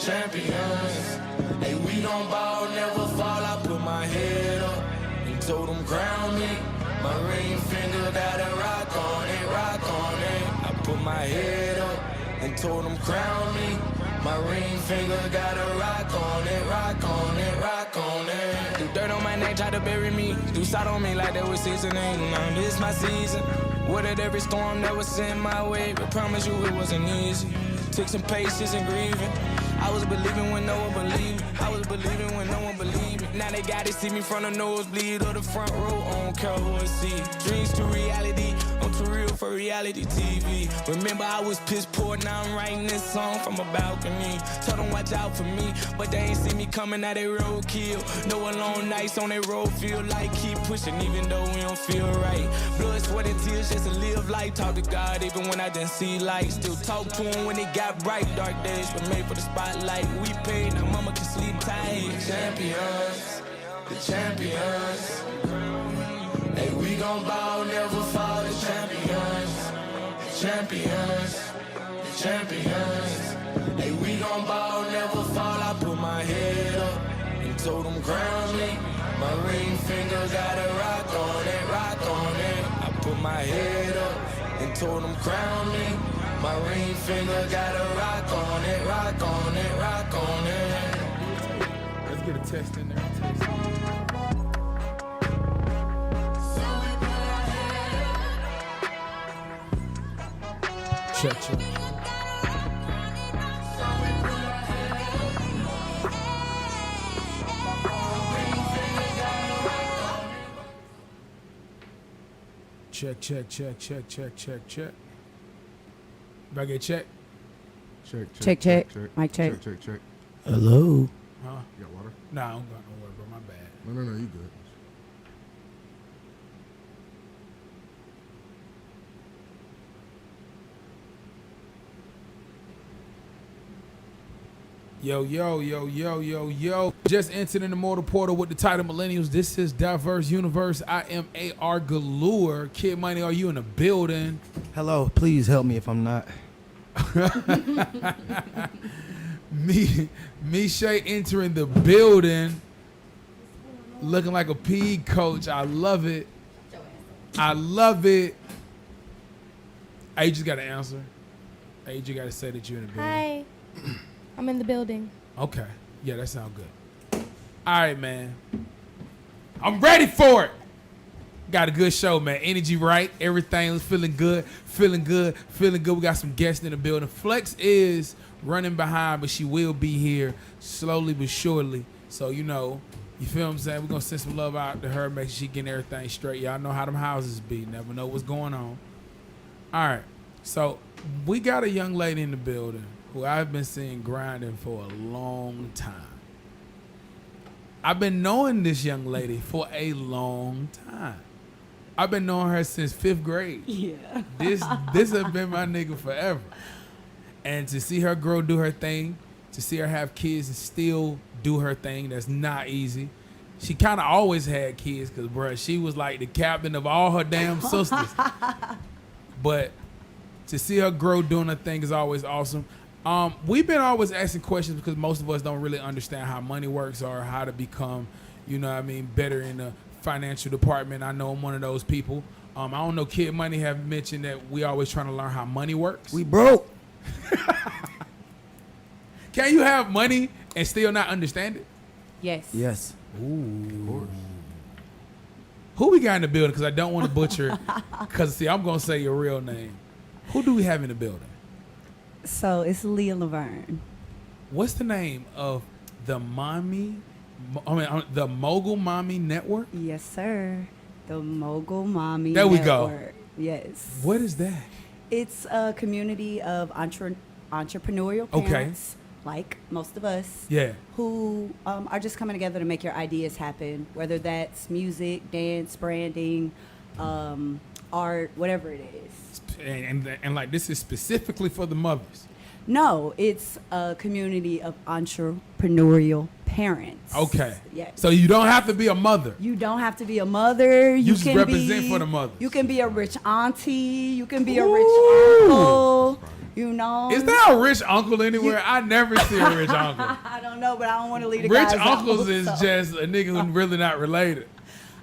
champions. Hey, we gon' ball, never fall. I put my head up and told them crown me. My ring finger got a rock on it, rock on it. I put my head up and told them crown me. My ring finger got a rock on it, rock on it, rock on it. Do dirt on my neck, try to bury me. Do side on me like that was seasoning. Now this my season. Weathered every storm that was sent my way, but promise you it wasn't easy. Took some patience and grieving. I was believing when no one believed me. I was believing when no one believed me. Now they gotta see me from the nosebleed or the front row on Cowboy see. Dreams to reality, I'm too real for reality TV. Remember I was piss poor, now I'm writing this song from a balcony. Told them watch out for me, but they ain't see me coming, now they roadkill. No alone nights on that road, feel like keep pushing even though we don't feel right. Blood, sweat and tears just to live life. Talk to God even when I didn't see light. Still talk to him when it got bright. Dark days were made for the spotlight. We paid, now mama can sleep tight. Champions, the champions. Hey, we gon' ball, never fall. The champions, champions, champions. Hey, we gon' ball, never fall. I put my head up and told them crown me. My ring finger got a rock on it, rock on it. I put my head up and told them crown me. My ring finger got a rock on it, rock on it, rock on it. Let's get a test in there. Check. Check. Back at check. Check. Mic check. Check. Hello. Huh? You got water? Nah, I don't got no water, bro. My bad. No, you good. Yo. Just entered in the Mortal Portal with the title Millennials. This is Diverse Universe. I am AR Galore. Kid Money, are you in the building? Hello, please help me if I'm not. Shay entering the building. Looking like a PE coach. I love it. Hey, you just got to answer. Hey, you just got to say that you're in the building. Hi. I'm in the building. Okay. Yeah, that sounds good. All right, man. I'm ready for it. Got a good show, man. Energy right. Everything was feeling good. We got some guests in the building. Flex is running behind, but she will be here slowly but surely. So, you feel what I'm saying? We're going to send some love out to her, make sure she getting everything straight. Y'all know how them houses be. Never know what's going on. All right. So, we got a young lady in the building who I've been seeing grinding for a long time. I've been knowing this young lady for a long time. I've been knowing her since 5th grade. Yeah. This has been my nigga forever. And to see her grow, do her thing, to see her have kids and still do her thing, that's not easy. She kind of always had kids because, bruh, she was like the captain of all her damn sisters. But to see her grow doing her thing is always awesome. We've been always asking questions because most of us don't really understand how money works or how to become, better in the financial department. I know I'm one of those people. I don't know, Kid Money have mentioned that we always trying to learn how money works. We broke. Can you have money and still not understand it? Yes. Ooh. Of course. Who we got in the building? Because I don't want to butcher it. Because, see, I'm going to say your real name. Who do we have in the building? So it's Leah Laverne. What's the name of the the Mogul Mommy Network? Yes, sir. The Mogul Mommy There we Network. go. Yes. What is that? It's a community of entrepreneurial parents, like most of us, who are just coming together to make your ideas happen, whether that's music, dance, branding, art, whatever it is. And like this is specifically for the mothers. No, it's a community of entrepreneurial parents. Okay. Yes. So you don't have to be a mother. You don't have to be a mother. You just represent for the mothers. You can be a rich auntie. You can be a rich uncle. You know. Is there a rich uncle anywhere? I never see a rich uncle. I don't know, but I don't want to leave the Rich guys uncles out, is so. just a nigga who's really not related.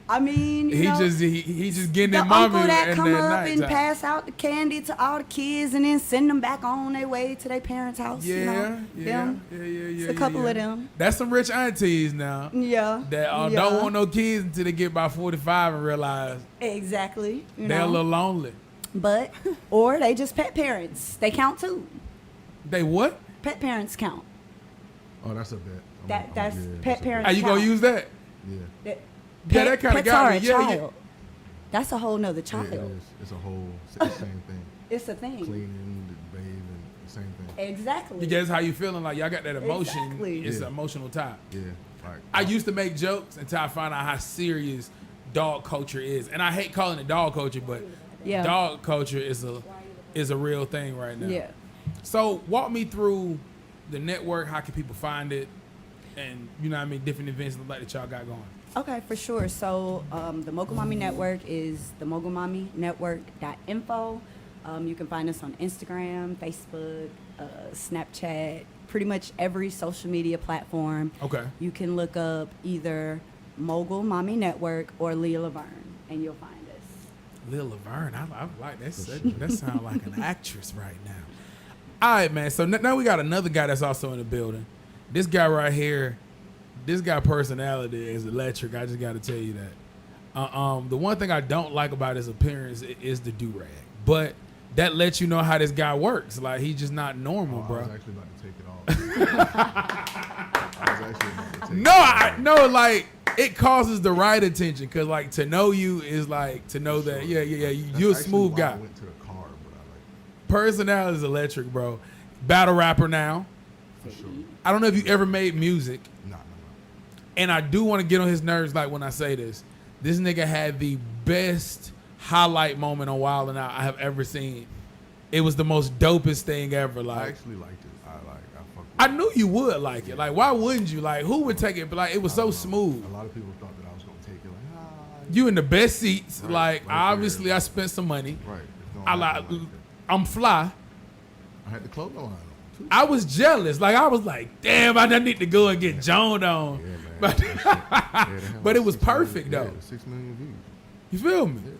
I mean, He just getting the that mommy uncle that and come that up and nighttime. pass out the candy to all the kids and then send them back on their way to their parents' house. Yeah, you know? yeah, Them. yeah. It's a couple of them. That's some rich aunties now Yeah. that yeah. don't want no kids until they get about 45 and realize Exactly. You they're know? a little lonely. But or they just pet parents. They count too. They what? Pet parents count. Oh, that's a bet. That's yeah, pet that's a parents. How you gonna count. use that? Yeah. Yeah, that kinda pets got are me. a Yeah, yeah. child. That's a whole nother child. It is. It's a whole it's the same thing. It's a thing. Cleaning, bathing, same thing. Exactly. Because how you feeling like y'all got that emotion. Exactly. It's Yeah. an emotional tie. Yeah. Like I used to make jokes until I found out how serious dog culture is, and I hate calling it dog culture, but Yeah. dog culture is a real thing right now. Yeah. So walk me through the network. How can people find it? And you know what I mean, different events like that y'all got going. Okay, for sure. So the Mogul Mommy Network is the mogulmommynetwork.info. You can find us on Instagram, Facebook, Snapchat, pretty much every social media platform. Okay. You can look up either Mogul Mommy Network or Leah Laverne, and you'll find us. Lil Laverne, I like that. That sounds like an actress right now. All right, man. So now we got another guy that's also in the building. This guy right here, this guy personality is electric. I just got to tell you that. The one thing I don't like about his appearance is the do-rag, but that lets you know how this guy works. Like he's just not normal, I bro. was actually about to take it off. I was actually about to take No, it off. I no, like it causes the right attention because like to know you is like to know that Sure. you're a That's smooth actually why guy. I went to the car, but I like Personality is electric, bro. Battle rapper now. for sure. I don't know if you ever made music, No. and I do want to get on his nerves. Like when I say this, this nigga had the best highlight moment on Wild 'N Out I have ever seen. It was the most dopest thing ever. I Like actually liked it. I fuck with I it. knew you would like it. Like why wouldn't you? Like who would take it? But like it was so smooth. A lot of people thought that I was gonna take it. Like, You in the best seats. Right, Like right obviously there. I spent some money. right. It's gonna I happen like. like that. I'm fly. I had the clothing line on too. I was jealous. Like I was like, damn, I need to go and get joned on. Yeah, man. But, That shit- yeah, they had but like it was 6 million perfect though. 6 million views. You feel me? Yeah.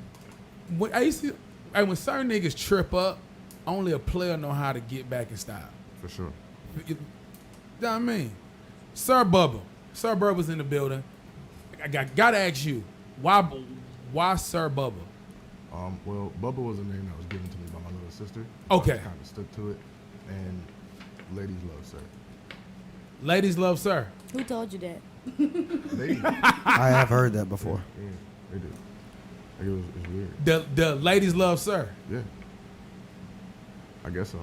When I used to, like, when certain niggas trip up, only a player know how to get back in style. For sure. You know what I mean? Sir Bubba's in the building. I gotta ask you, why Sir Bubba? Well, Bubba was a name that was given to me by my little sister. Okay. I kind of stuck to it, and ladies love Sir. Ladies love Sir. Who told you that? They, I have heard that before. yeah, they do. Like it's weird. The ladies love Sir. Yeah. I guess so.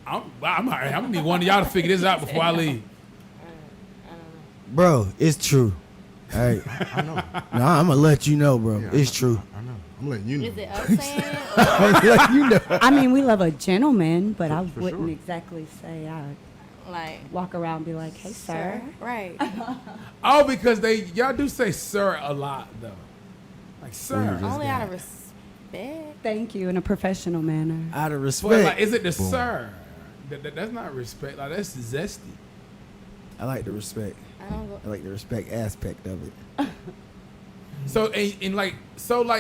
I'm gonna need one of y'all to figure this out before I leave. Bro, it's true. Hey, I know. nah, I'm gonna let you know, bro. Yeah, It's true. I know. I'm letting you know. Is it us saying it? I'm gonna let you know. I mean, we love a gentleman, but I For wouldn't sure. exactly say I Or like, walk around and be like, "Hey, sir." Right. Oh, because y'all do say Sir a lot though. Like Sir. Only out of respect. Thank you in a professional manner. Out of But respect, like, is it the Boom. Sir? That's not respect. Like that's zesty. I like the respect. I don't go. I like the respect aspect of it. So and like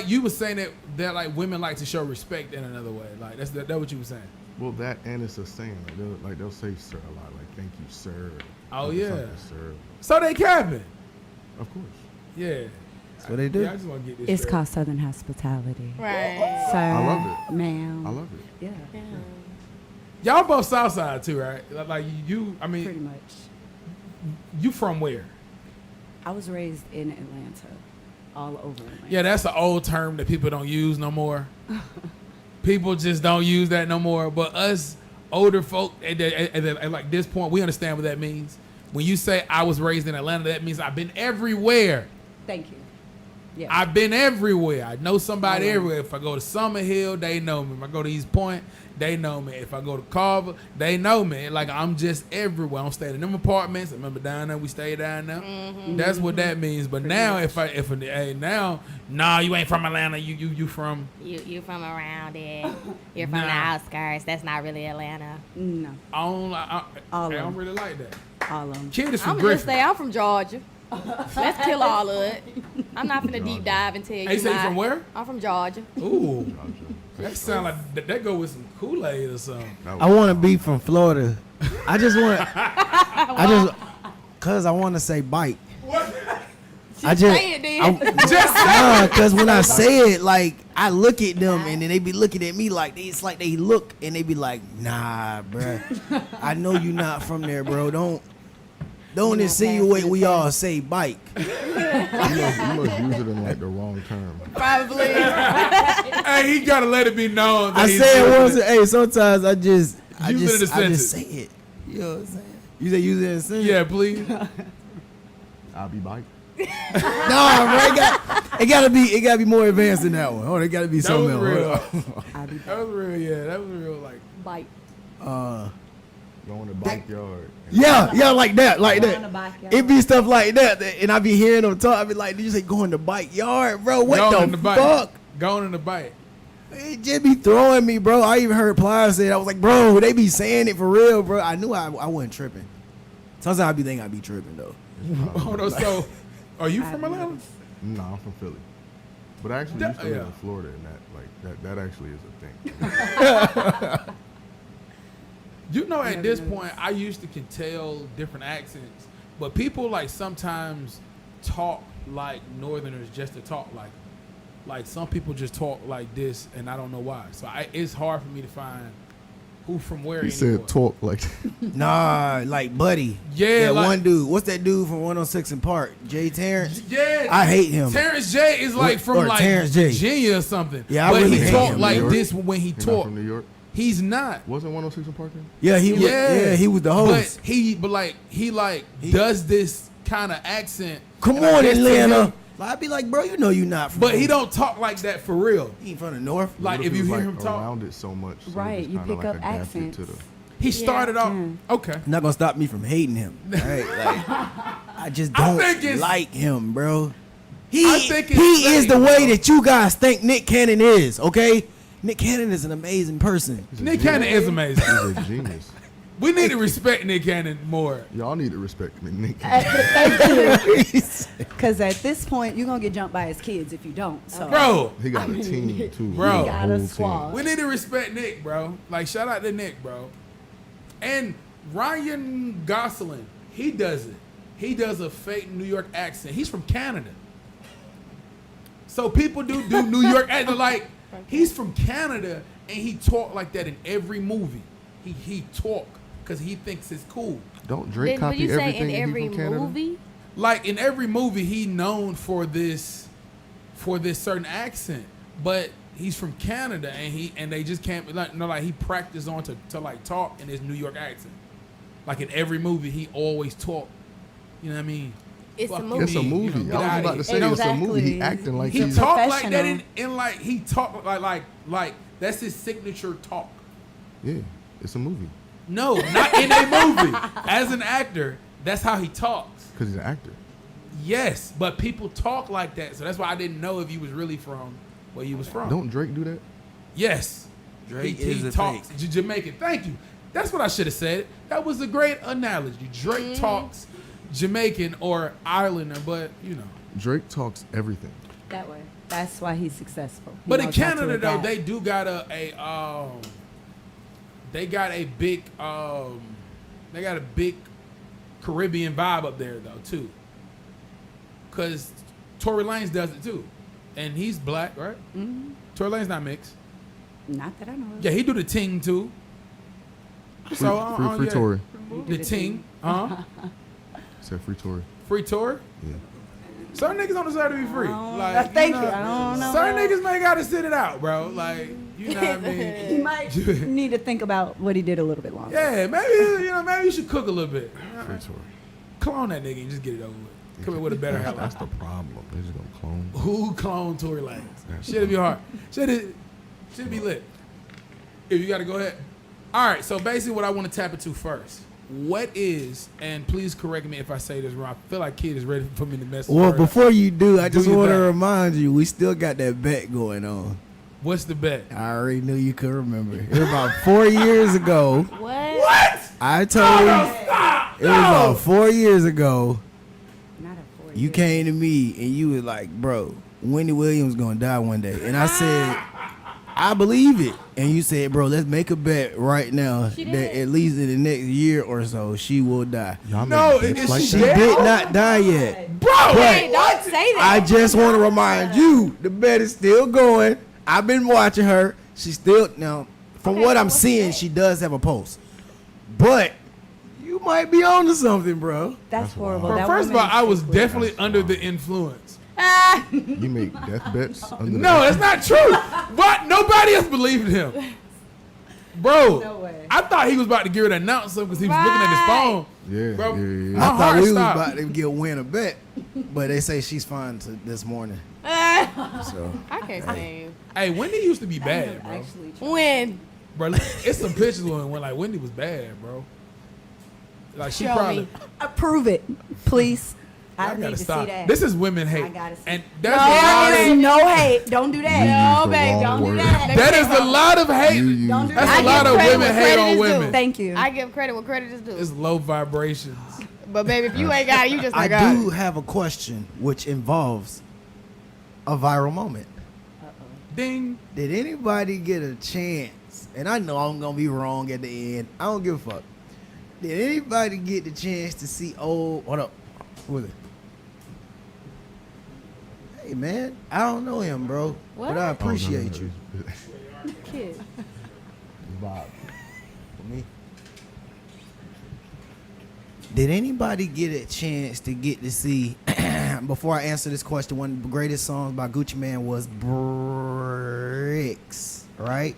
you were saying that like women like to show respect in another way. Like that's what you were saying. Well, that and it's a saying. Like they'll say Sir a lot. Like thank you, sir. Oh, Or yeah. something, Sir. So they capping. Of course. Yeah. That's what they do. Yeah, I just want to get this. It's straight. called Southern hospitality. Right. Sir, I love it. ma'am. I love it. Yeah, Yeah. Y'all both Southside too, right? Like you. I pretty mean, much. you from where? I was raised in Atlanta, all over Atlanta. Yeah, that's an old term that people don't use no more. People just don't use that no more. But us older folk, at like this point, we understand what that means. When you say I was raised in Atlanta, that means I've been everywhere. Thank you. Yeah. I've been everywhere. I know somebody everywhere. If I go to Summer Hill, they know me. If I go to East Point, they know me. If I go to Carver, they know me. Like, I'm just everywhere. I don't stay in them apartments. I remember down there, we stayed down there. That's what that means. But now, nah, you ain't from Atlanta. You from? You from around there. You're from the outskirts. That's not really Atlanta. No, I don't really like that. all of them. Kid is from I'm just Griffin. say I'm from Georgia. Let's kill all of it. I'm not finna deep dive and tell you. Hey, say you from where? I'm from Georgia. Ooh, that sound like that go with some Kool-Aid or something. I want to be from Florida. I just cause I want to say bike. I just, say it then. Cause when I say it, like I look at them and then they be looking at me like it's like they look and they be like, nah, bruh. I know you not from there, bro. Don't insinuate we all say bike. You must use it in like the wrong term. Probably. Hey, he gotta let it be known. That I he's say it doing once. Hey, sometimes I just Use it in a I just sentence. say it. You know what I'm saying? You say use it in a sentence? Yeah, please. I'll be bike. No, bro. It gotta be more advanced than that one. Oh, it gotta be That something was real. else. That was real. Yeah, that was real. Like, Bite. Go in the backyard. Yeah, like that. Go in the backyard. It be stuff like that, and I be hearing them talk. I be like, did you say go in the backyard, bro? What going in the bite. fuck? Going in the bite. It just be throwing me, bro. I even heard Pliers say it. I was like, bro, they be saying it for real, bro. I knew I wasn't tripping. Sometimes I be thinking I be tripping though. Hold on. So, are you from Atlanta? No, I'm from Philly. But I actually used to live in Florida, and that actually is a thing. You know, at this point, I used to can tell different accents, but people like sometimes talk like Northerners just to talk like them. Like some people just talk like this, and I don't know why. So it's hard for me to find who from where. He anymore. said talk like Nah, like Buddy. Yeah, that like- one dude. What's that dude from 106 in Park? Jay Terrence. Yeah, I hate him. Terrence J is like from Or like Terrence J. Virginia or something. Yeah, I but really he hate talk him. like New this York? when he You're not talk. from New York? He's not. Wasn't 106 in Parkland? Yeah, he was. Yeah, he was the host. But he does this kind of accent. Come and I on, guess to Atlanta. him- I'd be like, bro, you know you not from. But he don't talk like that for real. He ain't from the north. Like What if he you was, hear like, him talk, around it so much, so Right, he just you kinda, pick like, up adapted accents. to the. he started off okay. Not gonna stop me from hating him. Right? Like, I just I don't think it's- like him, bro. I think it's He is the fake, way bro. that you guys think Nick Cannon is. Okay, Nick Cannon is an amazing person. He's a Nick genius. Cannon is amazing. He's a genius. We need to respect Nick Cannon more. Y'all need to respect me, Nick Cannon. Because at this point, you're going to get jumped by his kids if you don't. So. Bro, He got a team too. Bro. He He got whole a team. squad. we need to respect Nick, bro. Like shout out to Nick, bro. And Ryan Gosling, he does it. He does a fake New York accent. He's from Canada. So people do New York accent. Like he's from Canada and he talk like that in every movie. He talk because he thinks it's cool. Don't Drake Then would copy you say everything in he every from Canada? movie? Like in every movie, he known for this certain accent, but he's from Canada and they just can't like he practiced on to like talk in his New York accent. Like in every movie, he always talk. You know what I mean? It's Fuck a you movie. It's a mean, movie. get I was outta about here. to say it's a movie. He Exactly. acting like He he's talk like that professional. in like he talk like that's his signature talk. Yeah, it's a movie No, not in a movie. As an actor, that's how he talks. because he's an actor. Yes, but people talk like that, so that's why I didn't know if he was really from where he was from. Don't Drake do that? Yes, Drake he is a talks fake. Jamaican. Thank you. That's what I should have said. That was a great analogy. Drake talks Jamaican or Islander, but you know. Drake talks everything. That way. That's why he's successful. He But in knows how to Canada though, adapt. they do got they got a big Caribbean vibe up there though too. Cause Tory Lanez does it too, and he's black, right? Mhm. Tory Lanez not mixed. Not that I know of. Yeah, he do the ting too. So Free yeah. Tory. The ting, Said free Tory. free Tory. Yeah. Certain niggas don't deserve to be free. Like, thank you. I don't know. Certain niggas may gotta sit it out, bro. Like, you know what I mean? He might need to think about what he did a little bit longer. Yeah, maybe you should cook a little bit. Free Tory. Clone that nigga and just get it over with. Come in with a better hairline. That's the problem. They're just gonna clone. Who cloned Tory Lanez? Should it be hard? Should it be lit? If you got to go ahead. All right. So basically, what I want to tap into first. What is, and please correct me if I say this wrong. I feel like Kid is ready for me to mess. Well, before you do, I just your want to bet. remind you, we still got that bet going on. What's the bet? I already knew you could remember. It was about 4 years ago. What? I told you. Stop! It was about 4 years ago. Not a 4 You years. came to me and you was like, bro, Wendy Williams gonna die one day. And I said, I believe it. And you said, bro, let's make a bet right now She that did. at least in the next year or so, she will die. Y'all No, make bets is like she She that? dead? did not die yet. Bro, Hey, don't say that. I just want to remind you, the bet is still going. I've been watching her. She's still, now, from Okay, what so I'm what's the seeing, bet? she does have a pulse. But you might be on to something, bro. That's horrible. Bro, That first of all, woman I is was sick. definitely under the influence. Ah, You make death bets? Under No, that's not true. But nobody else believed him. Bro, No way. I thought he was about to get ready to announce something because he was looking at his Right. phone. Yeah, Bro, yeah, yeah. my I thought heart we was stopped. about to win a bet, but they say she's fine this morning. ah. So I can't stand. Hey, Wendy used to be bad, bro. Actually, true. When? Bro, it's some pictures when like Wendy was bad, bro. Like she Show probably. me. Prove it, please. I gotta need to stop. see that. This is women hate. I gotta see. And that's No, a lot There of, is no hate. Don't do that. No, the babe, wrong don't do word. that. that is a lot of hate. You use Don't do the That's that. a lot of credit women where hate credit on is women. due. Thank you. I give credit where credit is due. It's low vibrations. But baby, if you ain't got it, you just I like God. do have a question which involves a viral moment. Ding. Did anybody get a chance? And I know I'm gonna be wrong at the end. I don't give a fuck. Did anybody get the chance to see old? What up? Who is it? Hey man, I don't know him, bro, What? but I Oh, no, appreciate no, you. Kid. Vibe for me. Did anybody get a chance to get to see? Before I answer this question, one of the greatest songs by Gucci Mane was "Bricks," right?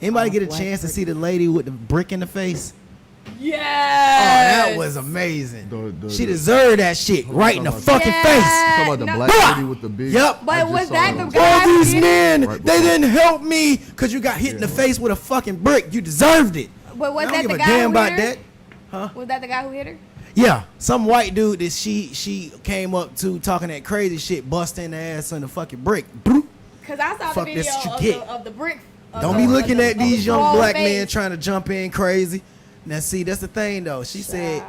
Anybody get a Black chance to Brick. see the lady with the brick in the face? Yes. Oh, that was amazing. The- She deserved that shit right in the talking fucking Yeah. face. Talking about the No. black lady with the big. Yep. But I just was saw that it the on guy- All these men, Right they before. didn't help me because you got hit in the face with a fucking brick. You deserved it. But was I don't that give the a guy damn who about hit her? that. Was that the guy who hit her? Yeah, some white dude that she came up to talking that crazy shit, busting the ass on the fucking brick. Bloop. Cause I saw Fuck the this video you of get. of the brick. of Don't the- be of looking the- at of the these young small black face. men trying to jump in crazy. Now see, that's the thing though. She said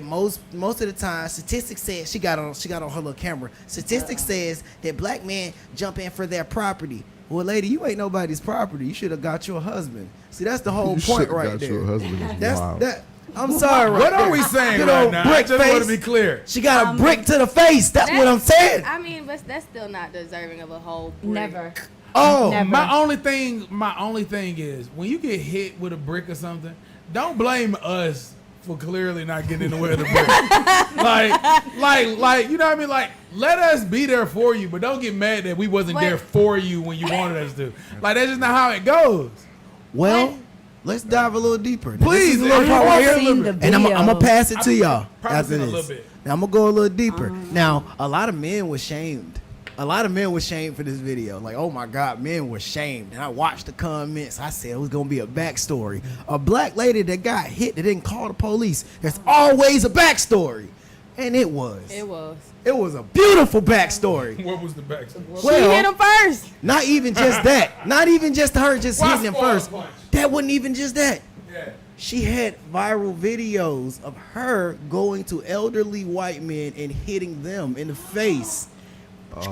most of the time statistics says she got on her little camera. Statistics says that black men jump in for their property. Well, lady, you ain't nobody's property. You should have got your husband. See, that's the whole You point should've right got there. your husband is That's wild. that. I'm sorry, right What are there. we saying Good right old now? I brick just want to face. be clear. She got a brick to the face. That's what I'm saying. I mean, but that's still not deserving of a whole brick. Never. Oh, Never. My only thing is when you get hit with a brick or something, don't blame us for clearly not getting in the way of the brick. like, you know what I mean? Like, let us be there for you, but don't get mad that we wasn't But- there for you when you wanted us to. Like, that's just not how it goes. well, What? let's dive a little deeper. Now, Please, this is a little I part want right to here. see Seen the And I'm video. gonna pass it to y'all probably after seen a this. little bit. Now I'm gonna go a little deeper. Now a lot of men were shamed. A lot of men were shamed for this video. Like, oh my God, men were shamed. And I watched the comments. I said it was gonna be a backstory. A black lady that got hit that didn't call the police. There's always a backstory, and it was. It was. It was a beautiful backstory. What was the back? She hit him first. Not even just that. Not even just her just Why hitting him spoil first. punch? That wasn't even just that. Yeah. She had viral videos of her going to elderly white men and hitting them in the face.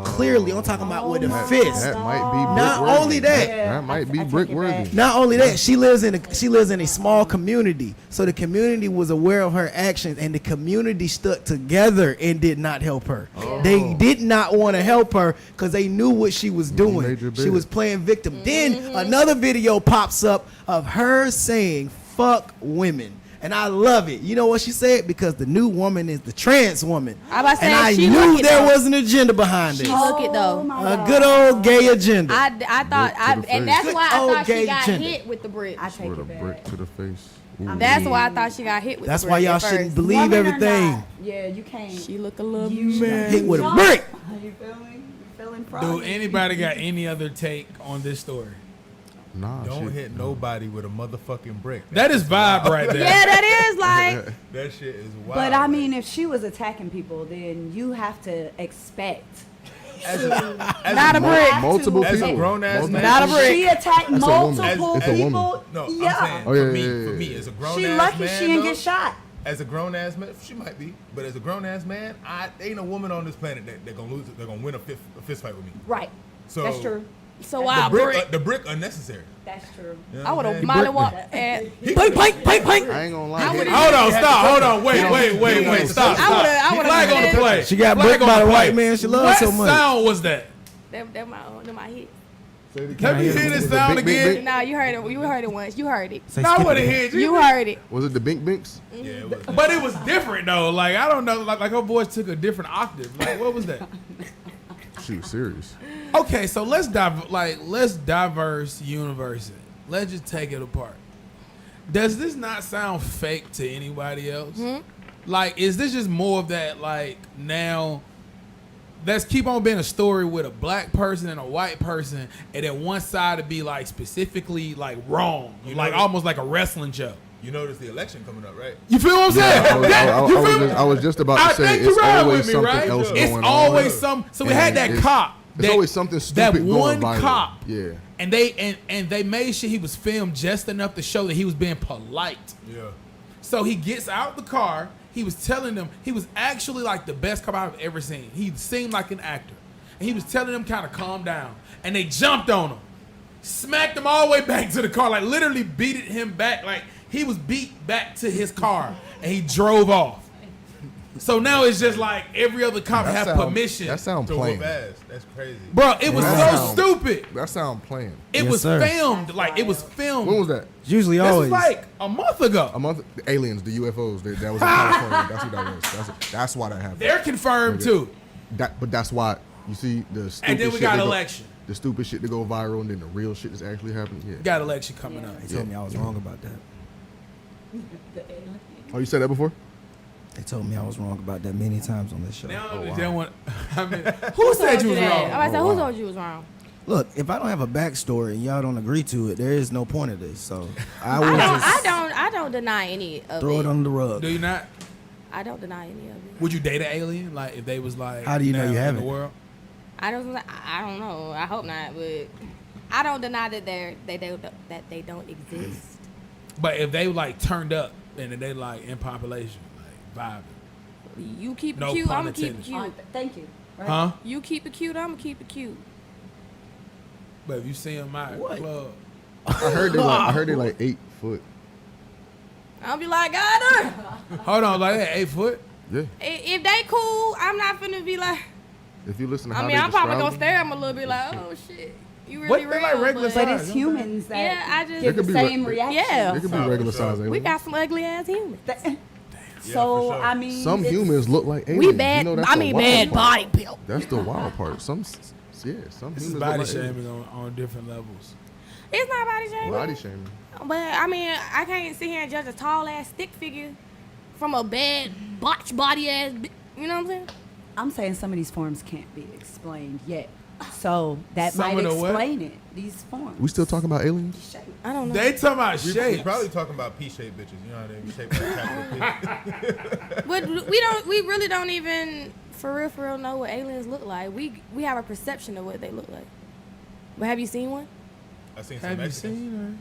Clearly, I'm talking about with a fist. That might be brick Not worthy. only that. That might be I take brick it worthy. back. Not only that, she lives in a small community. So the community was aware of her actions, and the community stuck together and did not help her. They did not want to help her because they knew what she was doing. Major She bit. was playing victim. Then another video pops up of her saying "fuck women." And I love it. You know what she said? Because the new woman is the trans woman. I about to say, and I she knew look it there though. was an agenda behind it. She look it though. A good old gay agenda. I thought, Brick to the and that's face. why I Good thought old she gay got agenda. hit with the brick. I take With a it brick back. to the face. That's why I thought she got hit with. That's the why brick y'all at shouldn't first. believe Woman or everything. not, yeah, you can't. She look a little Hit with a Jump. brick. You feel me? You feeling Do froggy? anybody got any other take on this story? Nah, Don't shit. hit nobody with a motherfucking brick. That is vibe right there. Yeah, that is like. That shit is wild. But I mean, if she was attacking people, then you have to expect. Not a brick. Multiple As a people. grown-ass Multiple man. Not a people. brick. She attacked That's a woman. multiple It's a woman. people. No, yeah. I'm saying Oh, yeah, for me, yeah, for yeah. me as a grown She ass lucky man, she didn't though, get shot. As a grown ass man, she might be, but as a grown ass man, ain't a woman on this planet that gonna lose. They're gonna win a fist fight with me. Right. So That's true. So why a brick? The brick unnecessary. That's true. You know I what would I'm have saying? molly walked and. Pink. I ain't gonna lie. Hold on, stop. Hold on. Wait. Stop. I would've Flag on the been- play. She got Flag bricked on by the the play. white man she loves What so much. sound was that? That my hit. Let me hear this sound big, big, again. big? Nah, you heard it. You heard it once. You heard it. I would have heard You heard it. Was it the Bink Binks? Yeah, it was. But it was different though. Like I don't know. Like her voice took a different octave. Like what was that? She was serious. Okay, so let's diverse universe it. Let's just take it apart. Does this not sound fake to anybody else? Like, is this just more of that? Like now, let's keep on being a story with a black person and a white person, and then one side to be like specifically like wrong, You like know- almost like a wrestling show. You notice the election coming up, right? You feel what I'm saying? I was just about to say, think you it's right always with me, something right? else It's going always on. some. So we had And that it's- cop. It's always something stupid That one going viral. cop. Yeah. And they made sure he was filmed just enough to show that he was being polite. Yeah. So he gets out the car. He was telling them he was actually like the best cop I've ever seen. He seemed like an actor, and he was telling them kind of calm down. And they jumped on him, smacked him all the way back to the car, like literally beat him back. Like he was beat back to his car, and he drove off. So now it's just like every other cop That have sound- permission. That sound To plain. whoop ass. That's crazy. Bro, it was That so sound- stupid. That sound plain. It Yes, was sir. filmed. Like it was filmed. When was that? It's usually This always. was like a month ago. A month. The aliens, the UFOs. That was in California. That's what that was. That's why that happened. They're confirmed Okay. too. But that's why you see the stupid And then we shit got that go- election. The stupid shit to go viral, and then the real shit that's actually happening. Yeah. Got election coming up. They told me I was wrong about that. Oh, you said that before? They told me I was wrong about that many times on this show. Now wow. they want. I mean, who said you was I wrong? was like, Oh, who wow. told you was wrong? Look, if I don't have a backstory and y'all don't agree to it, there is no point of this. So I will just I don't deny any of throw it it. under the rug. Do you not? I don't deny any of it. Would you date an alien? Like if they was like, How do you know now you in haven't? the world? I don't know. I hope not, but I don't deny that they don't exist. But if they like turned up and then they like in population, like vibing, You keep it No cute, pun I'm gonna keep it intended. cute. Thank you. Right? huh? You keep it cute, I'm gonna keep it cute. But if you see them at What? club, I heard they like 8 foot. I'll be like, got her. hold on, like that 8 foot. Yeah. If they cool, I'm not finna be like. If you listen to I how mean, they I'm probably describe gonna them, stare at them a little bit like, oh shit, you really What? real. They're like regular but- But size. it's Okay. humans that Yeah, I just- give It could the be same re- reaction. Yeah. it could be For regular sure. size aliens. We got some ugly ass humans. So for sure. I mean, Some it's- humans look like aliens. We bad. You know, that's I the mean, wild bad part. body build. That's the wild part. Some This humans is look body like aliens. shaming on different levels. It's not body shaming. Body shaming. But I mean, I can't sit here and judge a tall ass stick figure from a bad botch body ass. You know what I'm saying? I'm saying some of these forms can't be explained yet. So that Some might of the what? explain it. These forms. We still talking about aliens? I don't know. They talking about We shapes. probably talking about P-shaped bitches. You know how they shape like capital P. But we really don't even for real know what aliens look like. We have a perception of what they look like. But have you seen one? I seen some Have you Mexicans. seen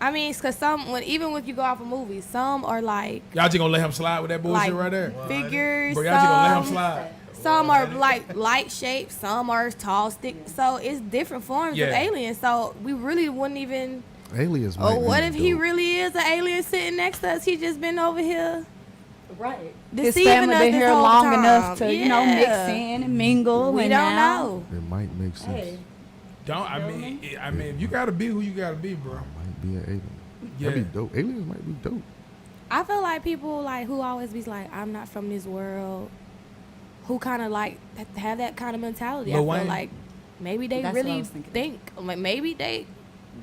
I mean, it's cause even if you go off of movies, some are like her? Y'all just gonna let him slide with that bullshit like right there? figures. Bro, y'all just gonna let him Some, slide? some are like light shaped. Some are tall stick. So it's different forms of Yeah. aliens. So we really wouldn't even. Aliens might Oh, be what if he dope. really is an alien sitting next to us? He just been over here Right. His deceiving family us been this here whole long time. enough to, mix Yeah. in and mingle. We and don't now, know. It might make sense. Hey, Don't. I mean, you gotta be who you gotta be, bro. Might be an alien. Yeah. That'd be dope. Aliens might be dope. I feel like people like who always be like, I'm not from this world, who kind of like have that kind of mentality. Lil I feel Wayne? like maybe they That's what I really was thinking. think, like maybe they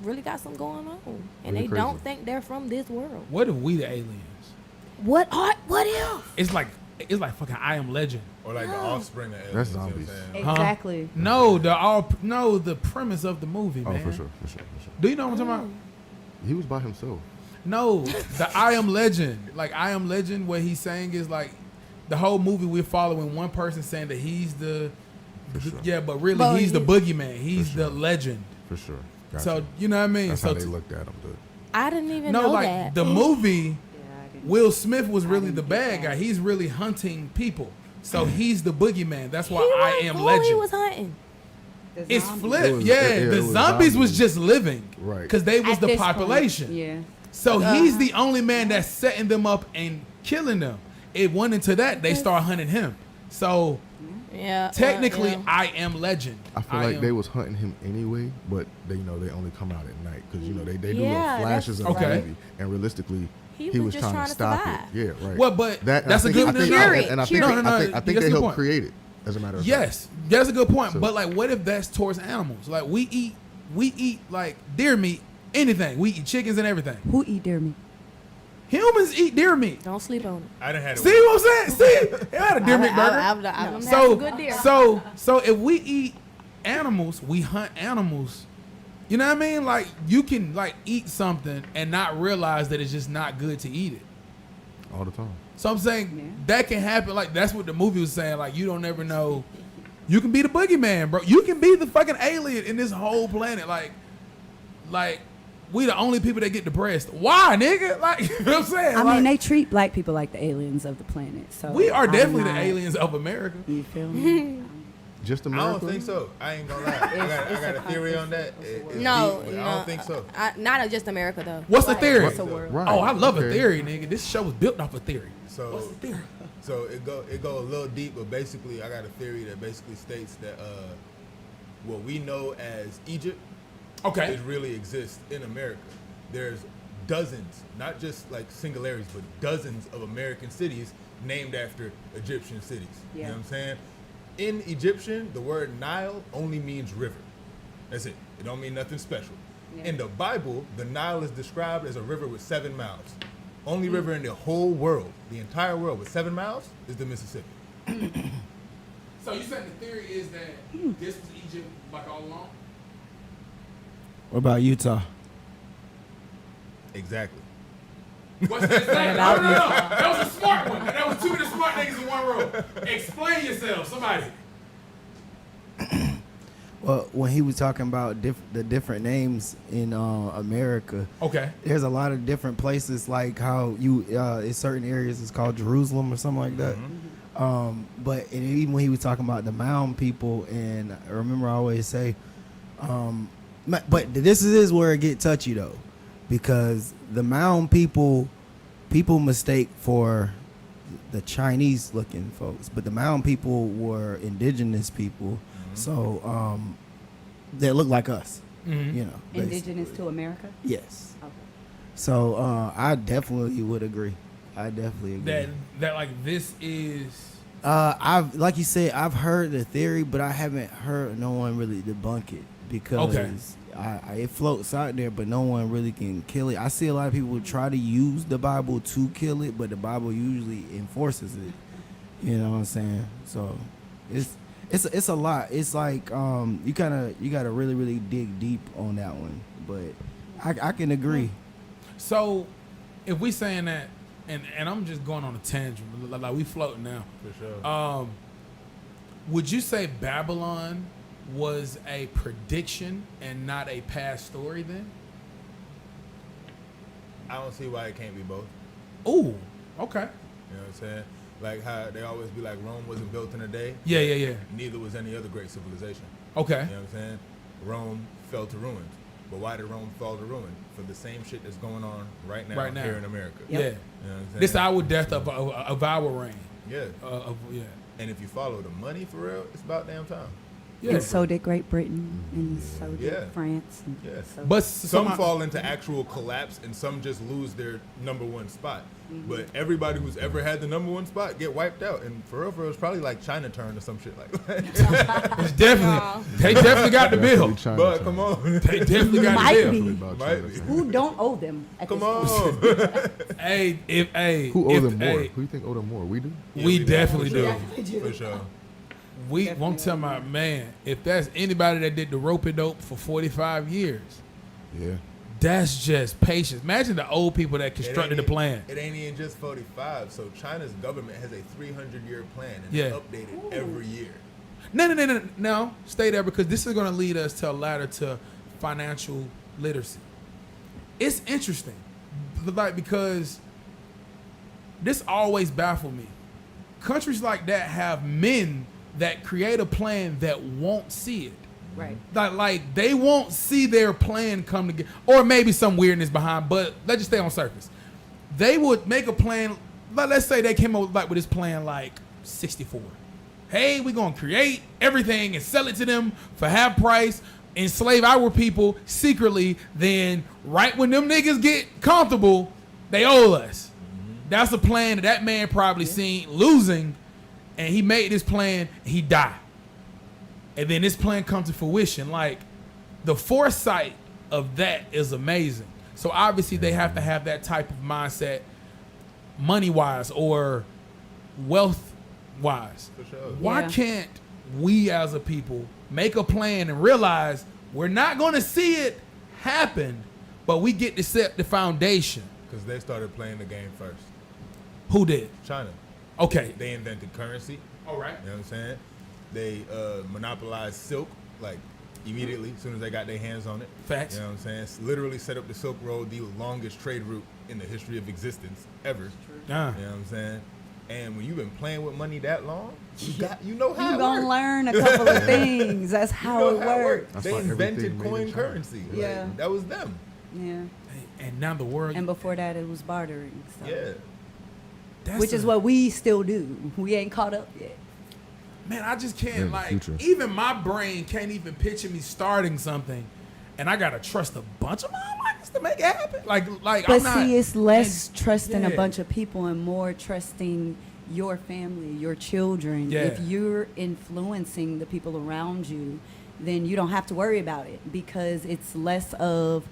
really got something going on, and Really they don't crazy. think they're from this world. What if we the aliens? What if? It's like fucking I Am Legend. Or like the offspring of aliens. That's you know what I'm zombies. saying? Huh? Exactly. No, the premise of the movie, Oh, man. for sure. Do you know what I'm talking about? He was by himself. No, the I Am Legend. Like I Am Legend, what he's saying is like the whole movie we're following one person saying that he's the For sure. yeah, but really But he's the he- boogeyman. He's For sure. the legend. For sure. Gotcha. So you know what I mean? That's so how they looked at him, dude. I didn't even no, know like that. the movie, Yeah, I didn't- Will Smith was really didn't the get bad that. guy. He's really hunting people. So he's the boogeyman. That's He why I wasn't Am who Legend. He was hunting. The It's zombies. flipped. It was- Yeah, yeah, the it was zombies was zombies. just living. Right. Because they was At the this point, population. yeah. So he's the only man that's setting them up and killing them. It went into that, they start hunting him. So Yeah. technically, yeah. I Am Legend. I feel like they was hunting him anyway, but they they only come out at night because they do Yeah, little flashes of that's the right. movie, and realistically, He he was was just trying to trying to stop survive. it. Yeah, right. Well, but that's a good- I think, Curate, and I think, curate. No, I think that's they a good helped point. create it. As a matter of fact. Yes, that's a good point. So- But like, what if that's towards animals? Like we eat like deer meat, anything. We eat chickens and everything. Who eat deer meat? Humans eat deer meat. Don't sleep on it. I didn't have it. See what I'm saying? See, I had a deer meat burger. I've had So, some good deer. so if we eat animals, we hunt animals. You know what I mean? Like you can like eat something and not realize that it's just not good to eat it. all the time. So I'm saying Yeah. that can happen. Like that's what the movie was saying. Like you don't ever know. You can be the boogeyman, bro. You can be the fucking alien in this whole planet. Like we the only people that get depressed. Why, nigga? Like you know what I'm saying? I Like, mean, they treat black people like the aliens of the planet. So we are I'm definitely the not- aliens of America. You feel me? Just I America. don't think so. I ain't gonna lie. I got a theory on that. It's No, deep, but no, I don't think so. Not just America though. What's the Like, theory? It's a world. Right. Oh, I love a okay. theory, nigga. This show was built off a theory. So What's the theory? So it go a little deep, but basically I got a theory that basically states that what we know as Egypt Okay. it really exists in America. There's dozens, not just like singularities, but dozens of American cities named after Egyptian cities. You know Yeah. what I'm saying? In Egyptian, the word Nile only means river. That's it. It don't mean nothing special. Yeah. In the Bible, the Nile is described as a river with 7 mouths. Only river in the whole world, the entire world with 7 mouths is the Mississippi. So you saying the theory is that this was Egypt like all along? What about Utah? Exactly. What's this thing? No. That was a smart one. That was 2 of the smart niggas in one room. Explain yourself, somebody. Well, when he was talking about the different names in America, Okay. there's a lot of different places, like how you in certain areas it's called Jerusalem or something like that. But and even when he was talking about the mound people, and I remember I always say, but this is where it get touchy though, because the mound people mistake for the Chinese looking folks, but the mound people were indigenous people, so they look like us, you know. Indigenous basically. to America. Yes. Okay. So I definitely would agree. I definitely agree. That like this is I've like you said, I've heard the theory, but I haven't heard no one really debunk it because Okay. it floats out there, but no one really can kill it. I see a lot of people try to use the Bible to kill it, but the Bible usually enforces it. You know what I'm saying? So it's a lot. It's like you gotta really really dig deep on that one, but I can agree. so if we saying that and I'm just going on a tangent, like we floating now. For sure. Would you say Babylon was a prediction and not a past story then? I don't see why it can't be both. Ooh, okay. You know what I'm saying? Like how they always be like Rome wasn't built in a day. Yeah. Neither was any other great civilization. Okay. You know what I'm saying? Rome fell to ruins. But why did Rome fall to ruin? For the same shit that's going on right now here in America. Yeah. You know what I'm saying? This our death of our reign. Yeah. Yeah. And if you follow the money for real, it's about damn time. Yeah. And so did Great Britain, and so did Yeah. France. And Yes. so But Some fall into actual collapse, and some just lose their number one spot. But everybody who's ever had the number one spot get wiped out. And for real, it's probably like Chinatown or some shit like that. it's definitely they definitely got the bill. Definitely But Chinatown. come on. They definitely got Might the be. bill. About Might be. Chinatown. who don't owe them? At Come this point? on. Hey, Who owes them more? hey, Who you think owe them more? We do. we definitely do. For sure. We won't tell my man if that's anybody that did the rope and dope for 45 years. Yeah. That's just patience. Imagine the old people that constructed the plan. It ain't even just 45. So China's government has a 300-year plan, and Yeah. it's updated every year. No. Stay there because this is going to lead us to a ladder to financial literacy. It's interesting, like because this always baffled me. Countries like that have men that create a plan that won't see it. Right. Like they won't see their plan come together, or maybe some weirdness behind. But let's just stay on surface. They would make a plan. Let's say they came up with this plan like 64. Hey, we're gonna create everything and sell it to them for half price, enslave our people secretly. Then right when them niggas get comfortable, they owe us. That's a plan that man probably seen losing, and he made this plan and he died. And then this plan comes to fruition. Like, the foresight of that is amazing. So obviously they have to have that type of mindset, money-wise or wealth-wise. For sure. Why Yeah. can't we as a people make a plan and realize we're not going to see it happen, but we get to set the foundation? Because they started playing the game first. Who did? China. Okay. They invented currency. All right. You know what I'm saying? They monopolized silk, like, immediately, as soon as they got their hands on it. Facts. You know what I'm saying? Literally set up the Silk Road, the longest trade route in the history of existence ever. You know what I'm saying? And when you've been playing with money that long, you know how You're it gonna works. learn a couple of things. That's how it works. That's They why everything invented made in coin China. currency. Like, Yeah. that was them. Yeah. And now the world. And before that, it was bartering. So. Yeah. that's Which is a- what we still do. We ain't caught up yet. Man, I just In can't, the like, future. even my brain can't even picture me starting something, and I gotta trust a bunch of motherfuckers to make it happen. Like But I'm not. see, it's less trusting a yeah. bunch of people and more trusting your family, your children. Yeah. If you're influencing the people around you, then you don't have to worry about it because it's less of,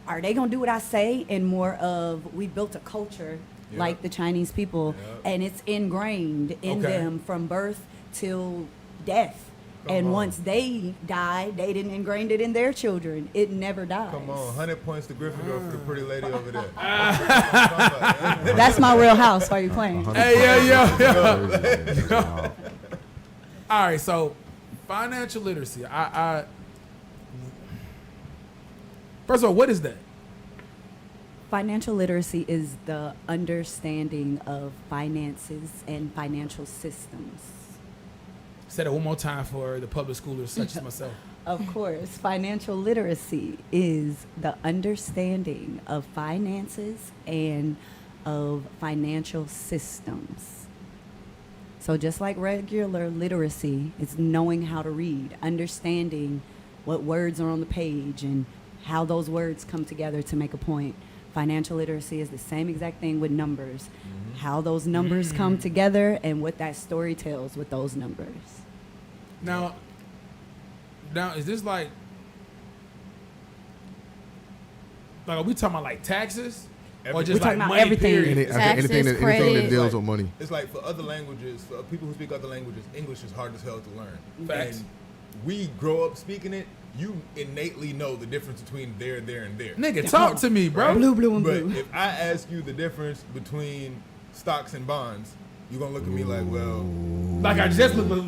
are they going to do what I say? And more of, we built a culture Yep. like the Chinese people, Yep. and it's ingrained in Okay. them from birth till death. Come And on. once they die, they didn't ingrain it in their children. It never dies. Come on, 100 points to Gryffindor for the pretty lady over there. That's my real house. Why are you playing? Hey, yeah. Crazy. Wow. All right, so financial literacy. I first of all, what is that? Financial literacy is the understanding of finances and financial systems. Say that one more time for the public schoolers such as myself. Of course, financial literacy is the understanding of finances and of financial systems. So just like regular literacy, it's knowing how to read, understanding what words are on the page and how those words come together to make a point. Financial literacy is the same exact thing with numbers. How those numbers come together and what that story tells with those numbers. Now, is this like are we talking about like taxes? Or Everything. just We're like talking about money everything. period? Taxes, Anything that credit. deals with money. It's like for other languages, for people who speak other languages, English is hard as hell to learn. Facts. And we grow up speaking it, you innately know the difference between there, and there. Nigga, talk to me, bro. Blue, blue, and But blue. if I ask you the difference between stocks and bonds, you're going to look at me like, well, Like I just look at you,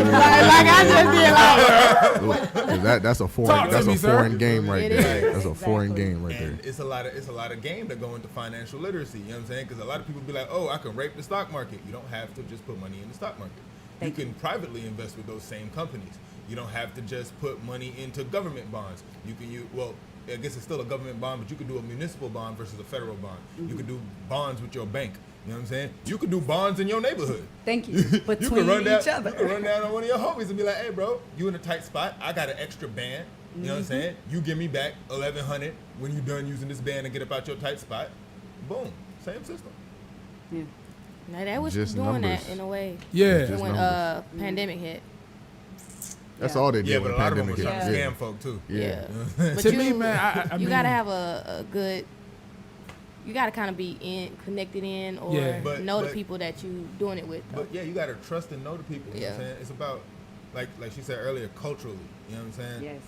Like I just did. Look, 'cause that's a Talk foreign. to That's me, a sir. foreign game right It there. is. That's a foreign Exactly. game right there. and it's a lot of game that go into financial literacy. You know what I'm saying? Because a lot of people be like, oh, I can rape the stock market. You don't have to just put money in the stock market. You can privately invest with those same companies. You don't have to just put money into government bonds. You can use, well, I guess it's still a government bond, but you could do a municipal bond versus a federal bond. You could do bonds with your bank. You know what I'm saying? You could do bonds in your neighborhood. Thank you. You Between could run down, each other. You could run down on one of your homies and be like, "Hey, bro, you in a tight spot? I got an extra band. You know what I'm saying? You give me back 1,100 when you done using this band and get up out your tight spot. Boom, same system. Yeah. Now that was Just doing numbers. that in a way. Yeah. Just When numbers. pandemic hit. That's Yeah. all they did Yeah, when but the a lot of them pandemic were trying hit. to scam folk too. Yeah. But To me, man, I you mean, gotta have a good. You gotta kind of be connected in, or Yeah. know the But- people that you doing it with. But yeah, you gotta trust and know the people. You know what I'm Yeah. saying? It's about like she said earlier, culturally. You know what I'm saying? Yes.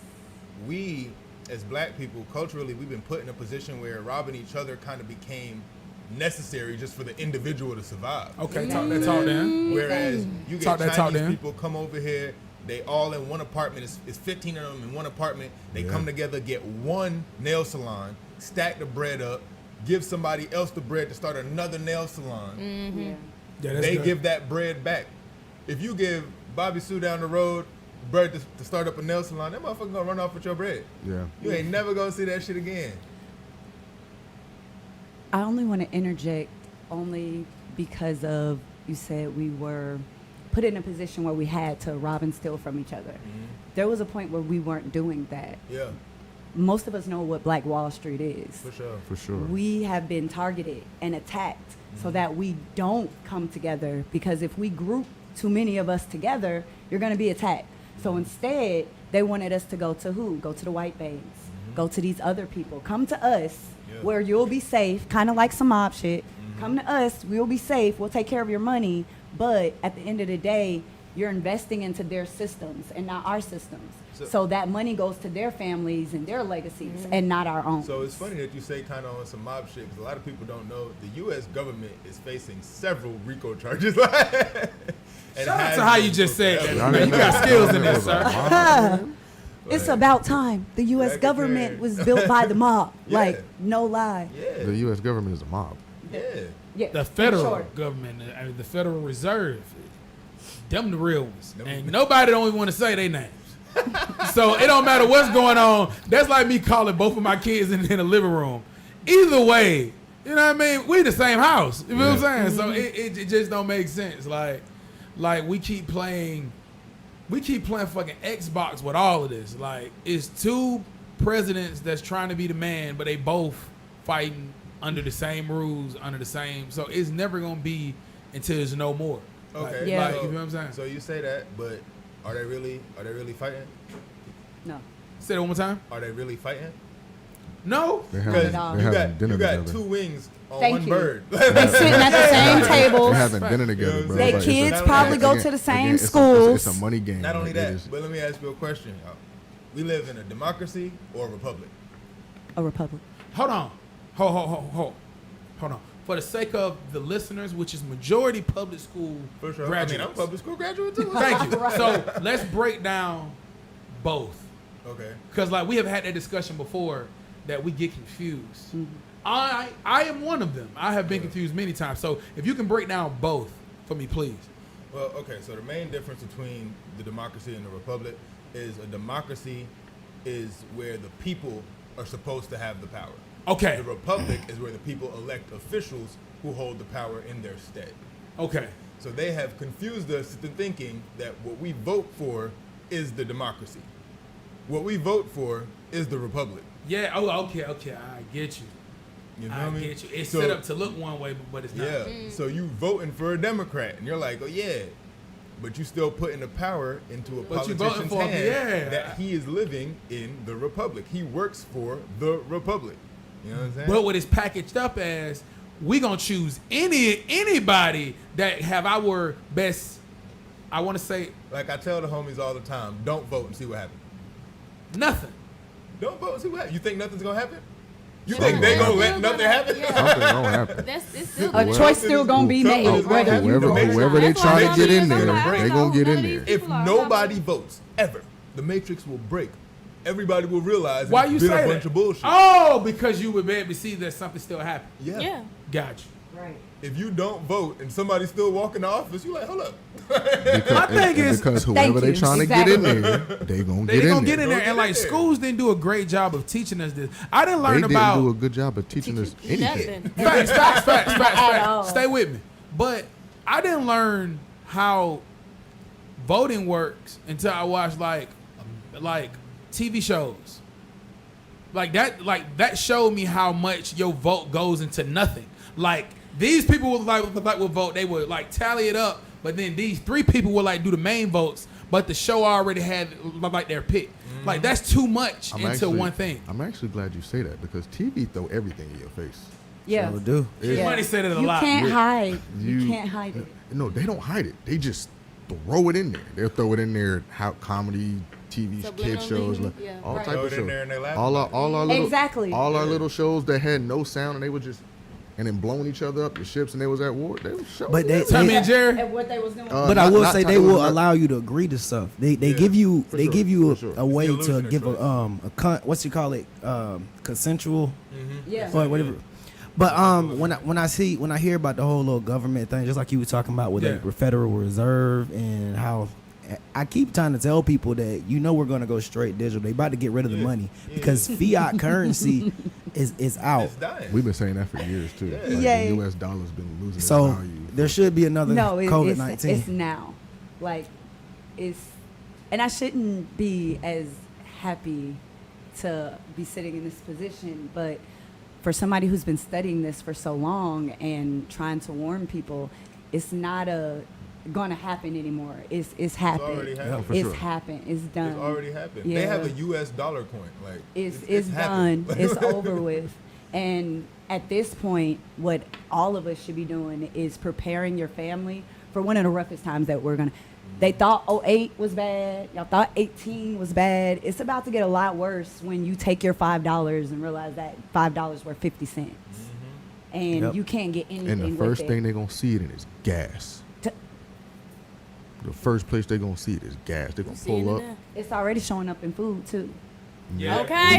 We as black people, culturally, we've been put in a position where robbing each other kind of became necessary just for the individual to survive. okay, talk that talk then. Whereas you get Talk that talk Chinese then. people come over here, they all in one apartment. It's 15 of them in one apartment. They come together, get one nail salon, stack the bread up, give somebody else the bread to start another nail salon. Yeah. Yeah, that's They good. give that bread back. If you give Bobby Sue down the road bread to start up a nail salon, that motherfucker gonna run off with your bread. Yeah. You ain't never gonna see that shit again. I only want to interject only because of you said we were put in a position where we had to rob and steal from each other. There was a point where we weren't doing that. Yeah, Most of us know what Black Wall Street is. for sure. For sure. We have been targeted and attacked so that we don't come together, because if we group too many of us together, you're going to be attacked. So instead, they wanted us to go to who? Go to the white bands. Go to these other people. Come to us Yeah. where you'll be safe, kind of like some mob shit. Come to us, we'll be safe, we'll take care of your money, but at the end of the day, you're investing into their systems and not our systems. So that money goes to their families and their legacies and not our own. So it's funny that you say kind of on some mob shit, because a lot of people don't know the U.S. government is facing several RICO charges. And Shout out has to how been you just for said forever. that. Man, you got skills in this, sir. It's about time. The U.S. Back government then. was built by the mob. Yeah. Like, no lie. Yeah, The U.S. government is a mob. yeah. Yeah, The for federal sure. government, I mean, the Federal Reserve, them the real ones, Them- and nobody don't even want to say their names. So it don't matter what's going on. That's like me calling both of my kids in the living room. Either way, you know what I mean? We the same house. You know what I'm saying? So it just don't make sense. Like we keep playing fucking Xbox with all of this. Like, it's two presidents that's trying to be the man, but they both fighting under the same rules, under the same. So it's never gonna be until there's no more. Okay. Like, Yeah. like, you know what I'm saying? So you say that, but are they really fighting? No. Say that one more time. Are they really fighting? No. They Because having, all. they you having got dinner together. two wings on Thank one you. bird. They sitting at the same They're tables. having dinner together, bro. Their Like, kids a- probably go again- to the same again, it's schools. It's a money game. Not only Like, they that, just- but let me ask you a question. Y'all. We live in a democracy or a republic? A republic. Hold on. Hold on. For the sake of the listeners, which is majority public school For sure. graduates. I mean, I'm a public school graduate too. Thank you. So let's break down both. Okay. Because like we have had that discussion before that we get confused. I am one of them. I have been confused many times. So if you can break down both for me, please. Well, okay. So the main difference between the democracy and the republic is a democracy is where the people are supposed to have the power. Okay. The republic is where the people elect officials who hold the power in their stead. Okay. So they have confused us into thinking that what we vote for is the democracy. What we vote for is the republic. Yeah. Oh, okay. I get you. You know I what I mean? get you. It's So- set up to look one way, but it's not. Yeah. So you voting for a Democrat, and you're like, oh yeah, but you still putting the power into a But you voting politician's for him, hand yeah. that he is living in the republic. He works for the republic. You know what I'm saying? But what it's packaged up as, we gonna choose anybody that have our best. I want to say Like I tell the homies all the time, don't vote and see what happens. nothing. Don't vote and see what happens. You think nothing's gonna happen? You Something think they gonna gonna happen. let nothing happen? Something gonna happen. It's still A Well, choice still gonna be made. something is gonna Whether happen. you Whoever, vote or whoever not. they That's try why to I'm get in saying there, somebody they know gonna get none in of these there. If people are nobody not votes ever, the matrix will break. Everybody will realize Why it's you been say a bunch that? of bullshit. Oh, because you would be able to see that something still happened. Yeah. Got you. Right. If you don't vote and somebody's still walking the office, you like, hold up. Because, My thing is- because Thank whoever they you. trying to Exactly. get in there, they gonna They get in gonna there. get in there, Don't and get like in there. schools didn't do a great job of teaching us this. I didn't They learn didn't about do a good job of teaching us anything. Nothing. facts. At all. Stay with with me. But I didn't learn how voting works until I watched like TV shows. Like that showed me how much your vote goes into nothing. Like these people would vote, they would like tally it up, but then these 3 people would like do the main votes, but the show already had like their pick. Like that's too much into one thing. I'm actually glad you say that because TV throw everything in your face. Yeah. So do. Money said it a lot. You can't hide. You can't hide it. No, they don't hide it. They just throw it in there. They'll throw it in there. How comedy, TV, kid shows, like, all type Throw of it in there and they shows. laugh All our little, Exactly. all our little shows that had no sound and they would just and then blowing each other up, the ships, and they was at war. They was showing. But they, Tommy and Jerry. And what they was doing. but I will say they Tommy will was not- allow you to agree to stuff. They give you for they sure, give you for sure. a way It's the to illusion give of what's you call it consensual Yeah. or whatever. But when I hear about the whole little government thing, just like you were talking about with the Federal Reserve and how I keep trying to tell people that we're going to go straight digital. They about to get rid of the money because fiat currency is out. It's dying. We've been saying that for years too. Like, Yeah. the U.S. dollar's been losing its So value. there should be another No, it's COVID-19. now. Like, and I shouldn't be as happy to be sitting in this position, but for somebody who's been studying this for so long and trying to warn people, it's not going to happen anymore. It's happened. already happened. For It's sure. happened. It's done. It's already happened. Yeah. They have a U.S. dollar coin. Like It's happened. done. It's over with. And at this point, what all of us should be doing is preparing your family for one of the roughest times that we're gonna. They thought 08 was bad. Y'all thought 18 was bad. It's about to get a lot worse when you take your $5 and realize that $5 worth 50 cents, and Yep. you can't get anything. And the with first it. thing they're gonna see it in is gas. T- The first place they're gonna see it is gas. They're gonna pull up It's already showing up in food too. Yeah. Okay.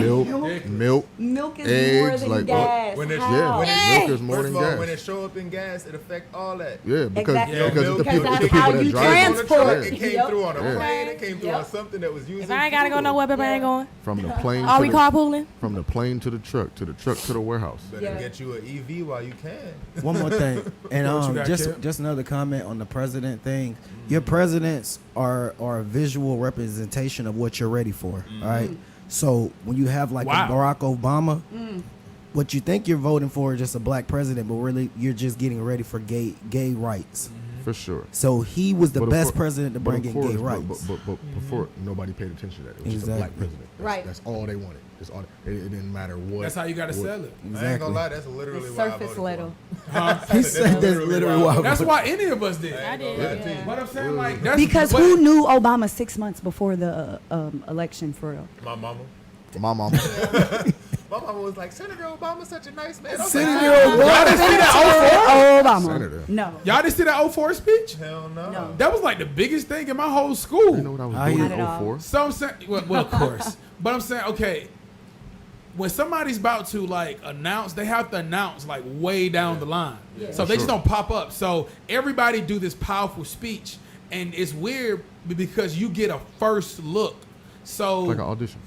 milk. Milk is Eggs, more than like, gas. when it's- How? Milk is more First than of all, gas. when it show up in gas, it affect all that. Yeah, because Exactly. Your because milk, it's the people, that's the people how that you drive on the transport. truck, it came Yep. through on a Yeah. plane. It came through Yep. on something that was using. If I ain't gotta go fuel. nowhere, I ain't going. from the plane Are to we the, carpooling? from the plane to the truck to the warehouse. Better Yeah. get you an EV while you can. One more thing, and What you got, Kev? just another comment on the president thing. Your presidents are a visual representation of what you're ready for. All right. So when you have like Wow. a Barack Obama, what you think you're voting for is just a black president, but really you're just getting ready for gay rights. For sure. So he was the But of best cour- president to but bring of in gay course, rights. But before nobody paid attention to that. It was just a black Exactly. president. Right. That's all they wanted. It's all. It didn't matter what. That's how you got to what- sell it. I ain't Exactly. gonna lie, that's literally It's why I surface voted level. for He said that's literally why. That's why any of us did. I did. him. But I'm saying like that's Because but- who knew Obama 6 months before the election for real? My mama. My mama. My mama was like, Senator Obama's such a nice man. I was Senator like, Y'all didn't see that Obama. Senator. No. Y'all didn't see that 04 speech? hell no. No. That was like the biggest thing in my whole school. You know what I was I doing hear in Not at all. 04? So I'm saying, well, of course, but I'm saying, okay, when somebody's about to like announce, they have to announce like way down the line, so they just Sure. don't pop up. So everybody do this powerful speech, and it's weird because you get a first look. So Like an audition.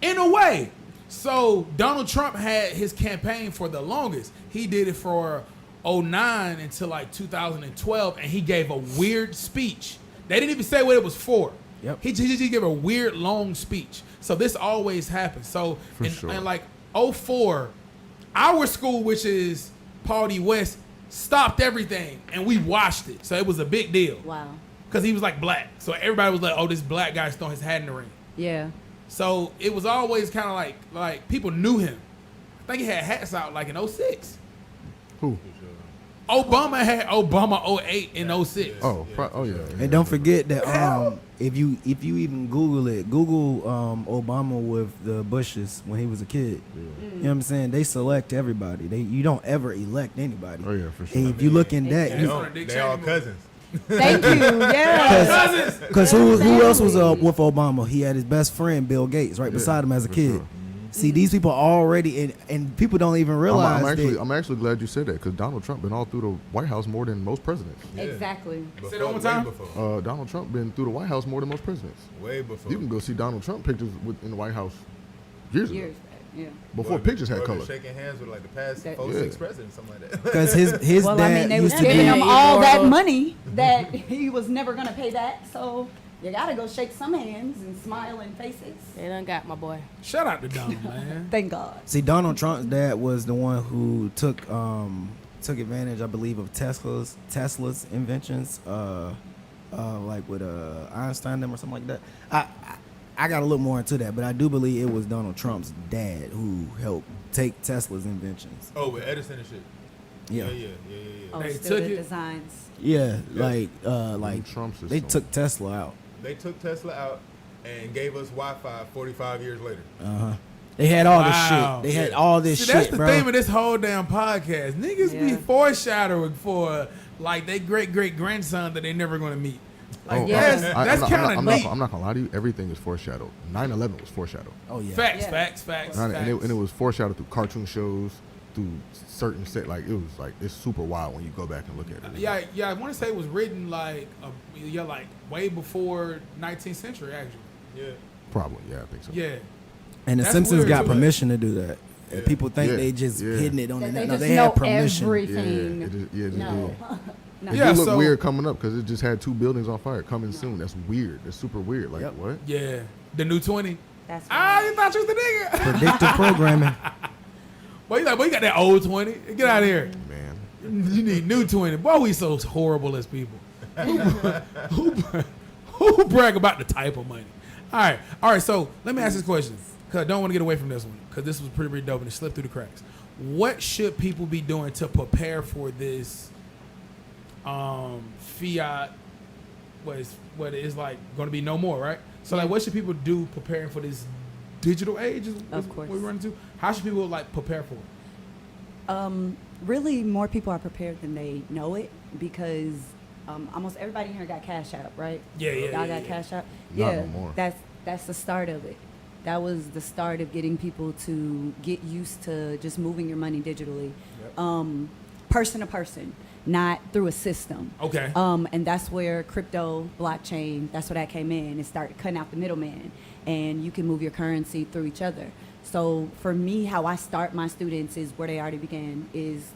in a way. So Donald Trump had his campaign for the longest. He did it for 09 until like 2012, and he gave a weird speech. They didn't even say what it was for. Yep. He just gave a weird long speech. So this always happens. So For in, sure. in like 04, our school, which is Paul D. West, stopped everything, and we watched it. So it was a big deal Wow. because he was like black. So everybody was like, "Oh, this black guy's throwing his hat in the ring." Yeah. So it was always kind of like people knew him. I think he had hats out like in 06. Who? Obama had Obama 08 and 06. Oh, oh yeah. And don't forget that if you even Google it, Google Obama with the Bushes when he was a kid. You know what I'm saying? They select everybody. You don't ever elect anybody. Oh yeah, for sure. And if you look in that, Yeah. you, on a Dick They all Cheney cousins. Thank you. Yeah. Cousins. because who else was with Obama? He had his best friend Bill Gates right beside him as a for kid. sure. See, these people already and people don't even realize I'm actually glad you said that because Donald Trump been all through the White House more than most presidents. Yeah. Exactly. Say that one more time. Way before. Donald Trump been through the White House more than most presidents. Way before. You can go see Donald Trump pictures in the White House years ago. Years Yeah. Before pictures had Or color. shaking hands with like the past That- 4-6 presidents, something like that. Because his Well, dad I mean, they was used to giving be. him all that immortal. money that he was never gonna pay back. So you gotta go shake some hands and smile in faces. They done got my boy. Shout out to Donald, man. Thank God. See, Donald Trump's dad was the one who took advantage, I believe, of Tesla's inventions, like with Einstein them or something like that. I got to look more into that, but I do believe it was Donald Trump's dad who helped take Tesla's inventions. Oh, with Edison and shit. Yeah, Yeah. Oh, They still took the it. designs. yeah, like Trump's they system. took Tesla out. They took Tesla out and gave us Wi-Fi 45 years later. They had all Wow. this shit. They had Yeah. all this See, shit, that's the bro. theme of this whole damn podcast. Niggas be Yeah. foreshadowing for like they great grandson that they never gonna meet. Like Oh, Yeah. that's kind of I'm neat. not gonna lie to you. Everything is foreshadowed. 9/11 was foreshadowed. Oh yeah. Facts, Yeah. facts. And it was foreshadowed through cartoon shows, through certain set. Like it was like it's super wild when you go back and look at it. Yeah. I want to say it was written like like way before 19th century actually. Yeah. Probably, yeah, I think so. Yeah. And the That's Simpsons weird, got too. permission to do that. Yeah. People think Yeah. they just Yeah. hitting it on That the they net. No, just they know had permission. everything. Yeah, it just No. did. No. Yeah, It looked so- weird coming up because it just had 2 buildings on fire coming soon. That's weird. That's super weird. Like Yep. what? Yeah. The new 20. That's Ah, right. you thought you was the nigga. Predictive programming. Boy, you got that old 20. Get out of here. Man, You need new 20. Boy, we so horrible as people. Who brag about the type of money? All right. So let me ask this question because I don't want to get away from this one because this was pretty dope and it slipped through the cracks. What should people be doing to prepare for this fiat? What is like going to be no more, right? So like, what should people do preparing for this digital age? Of course. What we run into. How should people like prepare for it? Really, more people are prepared than they know it because almost everybody in here got Cash App, right? Yeah. Y'all got Cash App? Not Yeah, no more. that's the start of it. That was the start of getting people to get used to just moving your money digitally, person to person, not through a system. Okay. And that's where crypto, blockchain, that's where that came in and started cutting out the middleman. And you can move your currency through each other. So for me, how I start my students is where they already began is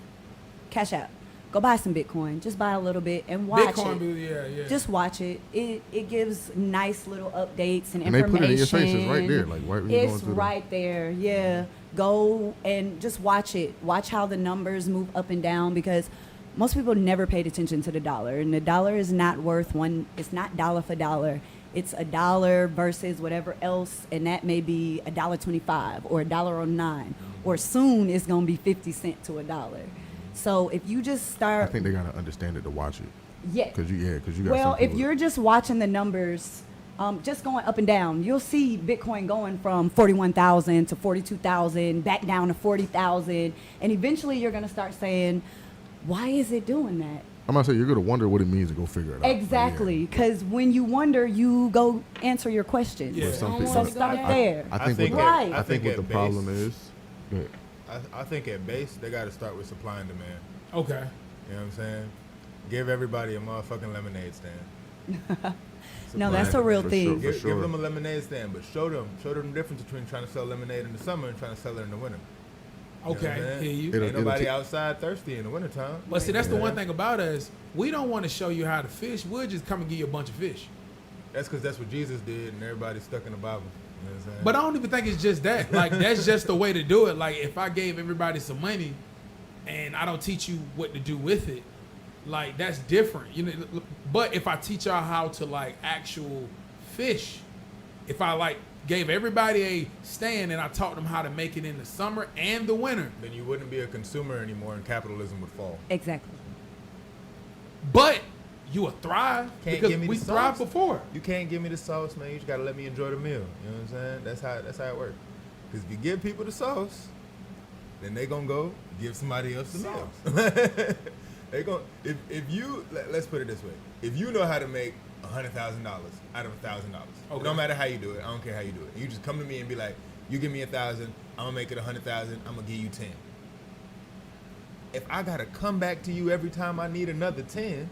Cash App. Go buy some Bitcoin. Just buy a little bit and watch Bitcoin, it. yeah. Just watch it. It gives nice little updates and And they information. put it in your face. It's right there, like, why are you going It's through the- right there. Yeah. Go and just watch it. Watch how the numbers move up and down because most people never paid attention to the dollar, and the dollar is not worth one. It's not dollar for dollar. It's $1 versus whatever else, and that may be $1.25 or $1.09, or soon it's gonna be 50 cents to $1. So if you just I start, think they gotta understand it to watch it. yeah, Cause you got. well, some if people- you're just watching the numbers, just going up and down, you'll see Bitcoin going from 41,000 to 42,000, back down to 40,000, and eventually you're gonna start saying, "Why is it doing that?" I'm gonna say you're gonna wonder what it means to go figure it out. Exactly, because when you wonder, you go answer your questions. Yeah. But some I don't people- wanna So go start there. there. I think, think what, Right. I think what at the base- problem is. Go ahead. I think at base they got to start with supply and demand. Okay. You know what I'm saying? Give everybody a motherfucking lemonade stand. No, Supply that's and a real demand. thing. For Give sure. them a lemonade stand, but show them the difference between trying to sell lemonade in the summer and trying to sell it in the winter. You know what I'm Okay. saying? Hear you. It'll- Ain't nobody ta- outside thirsty in the wintertime. But see, that's the Yeah. one thing about us. We don't want to show you how to fish. We'll just come and give you a bunch of fish. That's because that's what Jesus did, and everybody's stuck in the Bible. You know what I'm saying? But I don't even think it's just that. Like, that's just the way to do it. Like, if I gave everybody some money and I don't teach you what to do with it, like, that's different. You know. But if I teach y'all how to, like, actual fish, if I, like, gave everybody a stand and I taught them how to make it in the summer and the winter, then you wouldn't be a consumer anymore, and capitalism would fall. Exactly. but you will thrive Can't because give me we the thrived sauce. before. You can't give me the sauce, man. You just gotta let me enjoy the meal. You know what I'm saying? That's how it works. Because if you give people the sauce, then they gonna go give somebody else the meal. They gonna if you let's put it this way: if you know how to make $100,000 out of $1,000, Okay. no matter how you do it, I don't care how you do it. You just come to me and be like, "You give me 1,000, I'm gonna make it 100,000. I'm gonna give you 10." If I gotta come back to you every time I need another 10,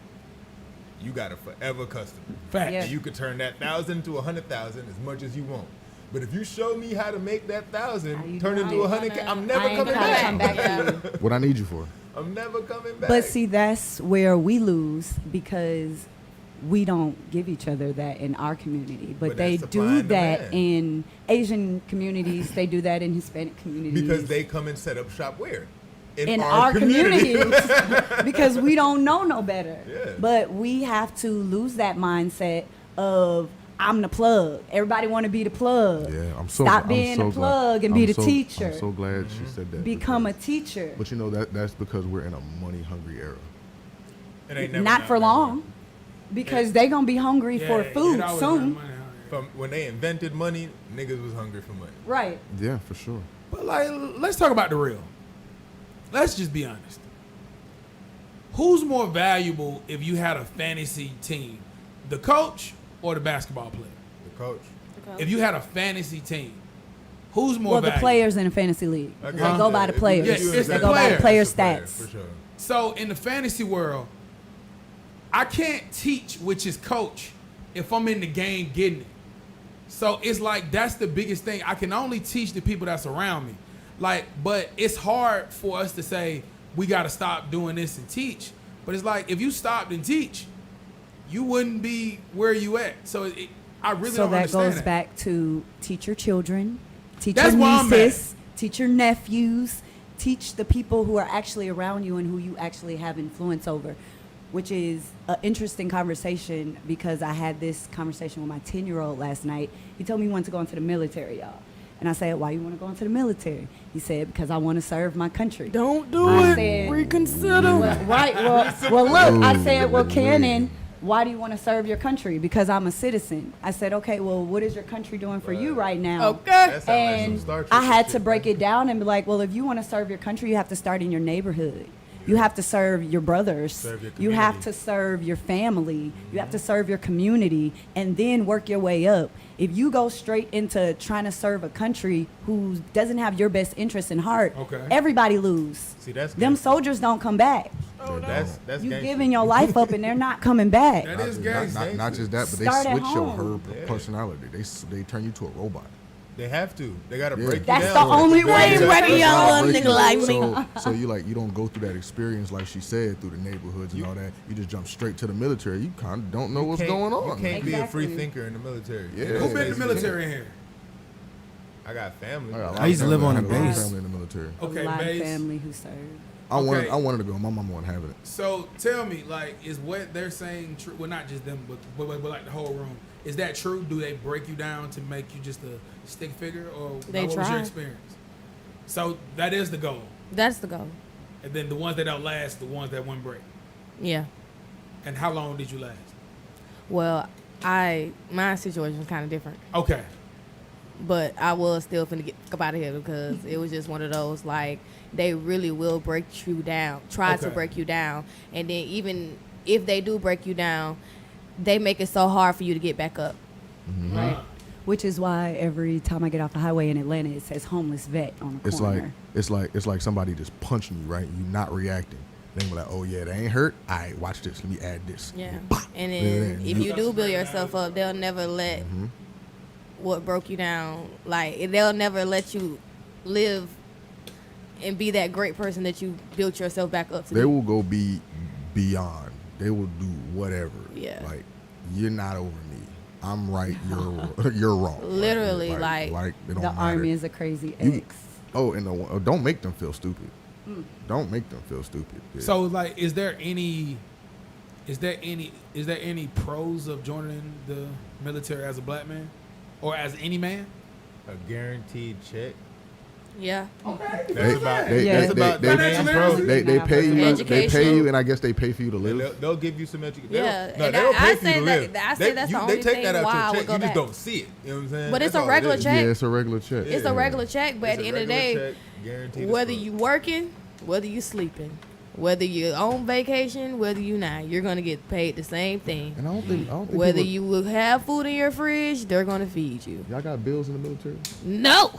you got a forever customer. Facts. Yeah. And you could turn that 1,000 to 100,000 as much as you want. But if you show me how to make that How 1,000 you turn doing? into 100K, I'm never I ain't coming gonna back. come back to you. What I need you for? I'm never coming back. But see, that's where we lose because we don't give each other that in our community. But they that's supply do and that demand. in Asian communities. They do that in Hispanic communities. because they come and set up shop where? in our communities because we don't know no better. Yeah. But we have to lose that mindset of I'm the plug. Everybody want to be the plug. Yeah, I'm so Stop I'm being so the plug glad, and be I'm the so- teacher. I'm so glad she said that. Become a because- teacher. But you know that's because we're in a money hungry era. It ain't never Not for never. long. Because they gonna be hungry for Yeah, food it always soon. been money out here. From when they invented money, niggas was hungry for money. Right. Yeah, for sure. But like, let's talk about the real. Let's just be honest. Who's more valuable if you had a fantasy team, the coach or the basketball player? The coach. If you had a fantasy team, who's more Well, the valuable? players in a fantasy league. I They got go that. by the If you- players. Yeah, it's They the go by the players. player It's the stats. for sure. So in the fantasy world, I can't teach, which is coach, if I'm in the game getting it. So it's like that's the biggest thing. I can only teach the people that's around me. Like, but it's hard for us to say we got to stop doing this and teach. But it's like if you stopped and teach, you wouldn't be where you at. So I really So don't that understand goes back to teach your children, teach That's your where I'm nieces, teach your nephews, teach the people who are actually around you and who you actually have influence over, which is an interesting conversation because I had this conversation with my 10-year-old last night. He told me he wanted to go into the military, y'all. And I said, why you want to go into the military? He said, because I want to serve my country. Don't do I it. said- Reconsider. Well, right. Well, look, I said, well, Cannon, why do you want to serve your country? Because I'm a citizen. I said, okay, well, what is your country doing for you right now? Okay. That sound like some And Star Trek I had shit, to break man. it down and be like, well, if you want to serve your country, you have to start in your neighborhood. You have to serve your brothers. Serve your You have community. to serve your family. You have to serve your community and then work your way up. If you go straight into trying to serve a country who doesn't have your best interest in heart, Okay. everybody lose. See, that's Them gangster. soldiers don't come back. That's You gangster. giving your life up and they're not coming back. That is Not, gangster. not just that, but they Start at switch your home. her personality. They turn you to a robot. They have to. They gotta Yeah. break you That's down. the only way. They- breaking That's y'all why I up, break nigga you. like me. So you don't go through that experience like she said through the neighborhoods and all that. You just jump straight to the military. You kind of don't know what's can't- going on. You can't be a free Exactly. thinker in the military. Yeah. Who been in the military in here? I got family. I got a lot I used to of live family- on a I got a lot of base. Family in the military. Okay, a lot of base. family who serve. Okay. I wanted to go. My mom wasn't having it. So tell me, like, is what they're saying true? Well, not just them, but like the whole room. Is that true? Do they break you down to make you just a stick figure, or They what was your try. experience? So that is the goal, That's the goal. and then the ones that don't last, the ones that won't break. Yeah. And how long did you last? Well, my situation was kind of different, Okay. but I was still finna get up out of here because it was just one of those like they really will break you down, try to Okay. break you down, and then even if they do break you down, they make it so hard for you to get back up. Right. Which is why every time I get off the highway in Atlanta, it says homeless vet on the corner. It's like somebody just punching you, right? You not reacting. Then we're like, oh yeah, that ain't hurt. All right, watch this. Let me add this. Yeah. Bah! And then Yeah. if you do build yourself up, they'll never let what broke you down, like they'll never let you live and be that great person that you built yourself back up to They be. will go beyond. They will do whatever. Yeah. Like you're not over me. I'm right. You're wrong. Literally, it like, don't The matter. army is a crazy You- ex. Oh, and don't make them feel stupid. Don't make them feel stupid. Yeah. So like, is there any pros of joining the military as a black man, or as any man? A guaranteed check. Yeah. That's about. Yeah. That's about the Financial main pro. literacy. they pay you. They pay Education. you, and I guess they pay for you to live. They'll give you some education. Yeah, No, and they don't I pay for you say to that- live. I say that's the They only take thing that out why I your would check. go You just back. don't see it. You know what I'm saying? But it's That's a all it regular is. check. Yeah, it's a regular check. It's a regular check, but It's at the a end of the regular day, check, guaranteed as whether fuck. you working, whether you sleeping, whether you're on vacation, whether you not, you're gonna get paid the same thing. And I don't think Whether people- you will have food in your fridge, they're gonna feed you. y'all got bills in the military. No.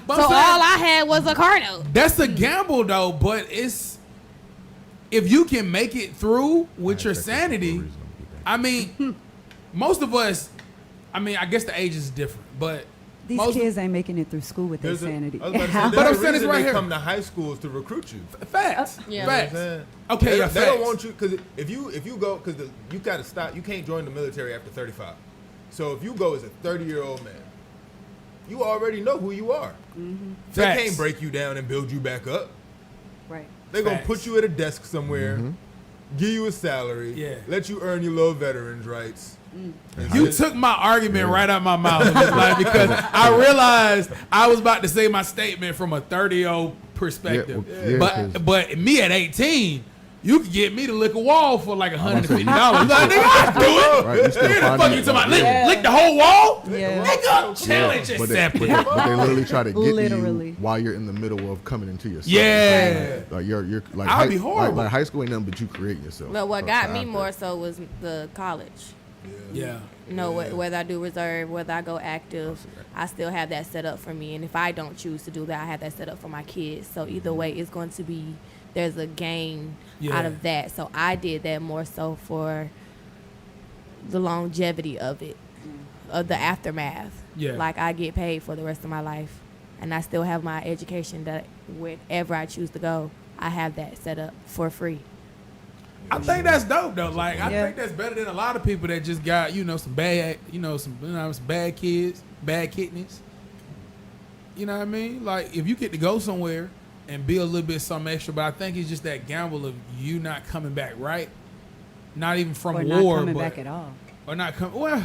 But So I'm saying- all I had was a car note. That's a gamble though, but it's if you can make it through with your sanity. I mean, most of us. I mean, I guess the age is different, but These kids ain't making it through school with their sanity. But I'm saying this right here. Come to high schools to recruit you. Facts. Yeah. Facts. Okay, they don't want you because if you go because you got to stop. You can't join the military after 35. So if you go as a 30-year-old man, you already know who you are. Mm-hmm. They can't break you down and build you back up. Right. They're gonna put you at a desk somewhere, give you a salary, let you earn your little veterans rights. You took my argument right out my mouth because I realized I was about to say my statement from a 30-year-old perspective. But me at 18, you could get me to lick a wall for like $150. Like, nigga, I do it. Right, you still Nigga, the fuck you talking about? Lick the whole wall? Yeah. Nigga, challenge accepted. But they literally try to get you while you're in the middle of coming into yourself. Yeah. Like you're like I'd be horrible. Like high school ain't nothing but you create yourself. But what got me more so was the college. Yeah. You know, whether I do reserve, whether I go active, I still have that set up for me. And if I don't choose to do that, I have that set up for my kids. So either way, it's going to be, there's a gain out of that. So I did that more so for the longevity of it, of the aftermath. Yeah. Like I get paid for the rest of my life. And I still have my education that wherever I choose to go, I have that set up for free. I think that's dope though. Like I think that's better than a lot of people that just got some bad, some bad kids, bad kidneys. You know what I mean? Like if you get to go somewhere and be a little bit something extra, but I think it's just that gamble of you not coming back right, not even from or war, not coming but back at all, or not coming. Well,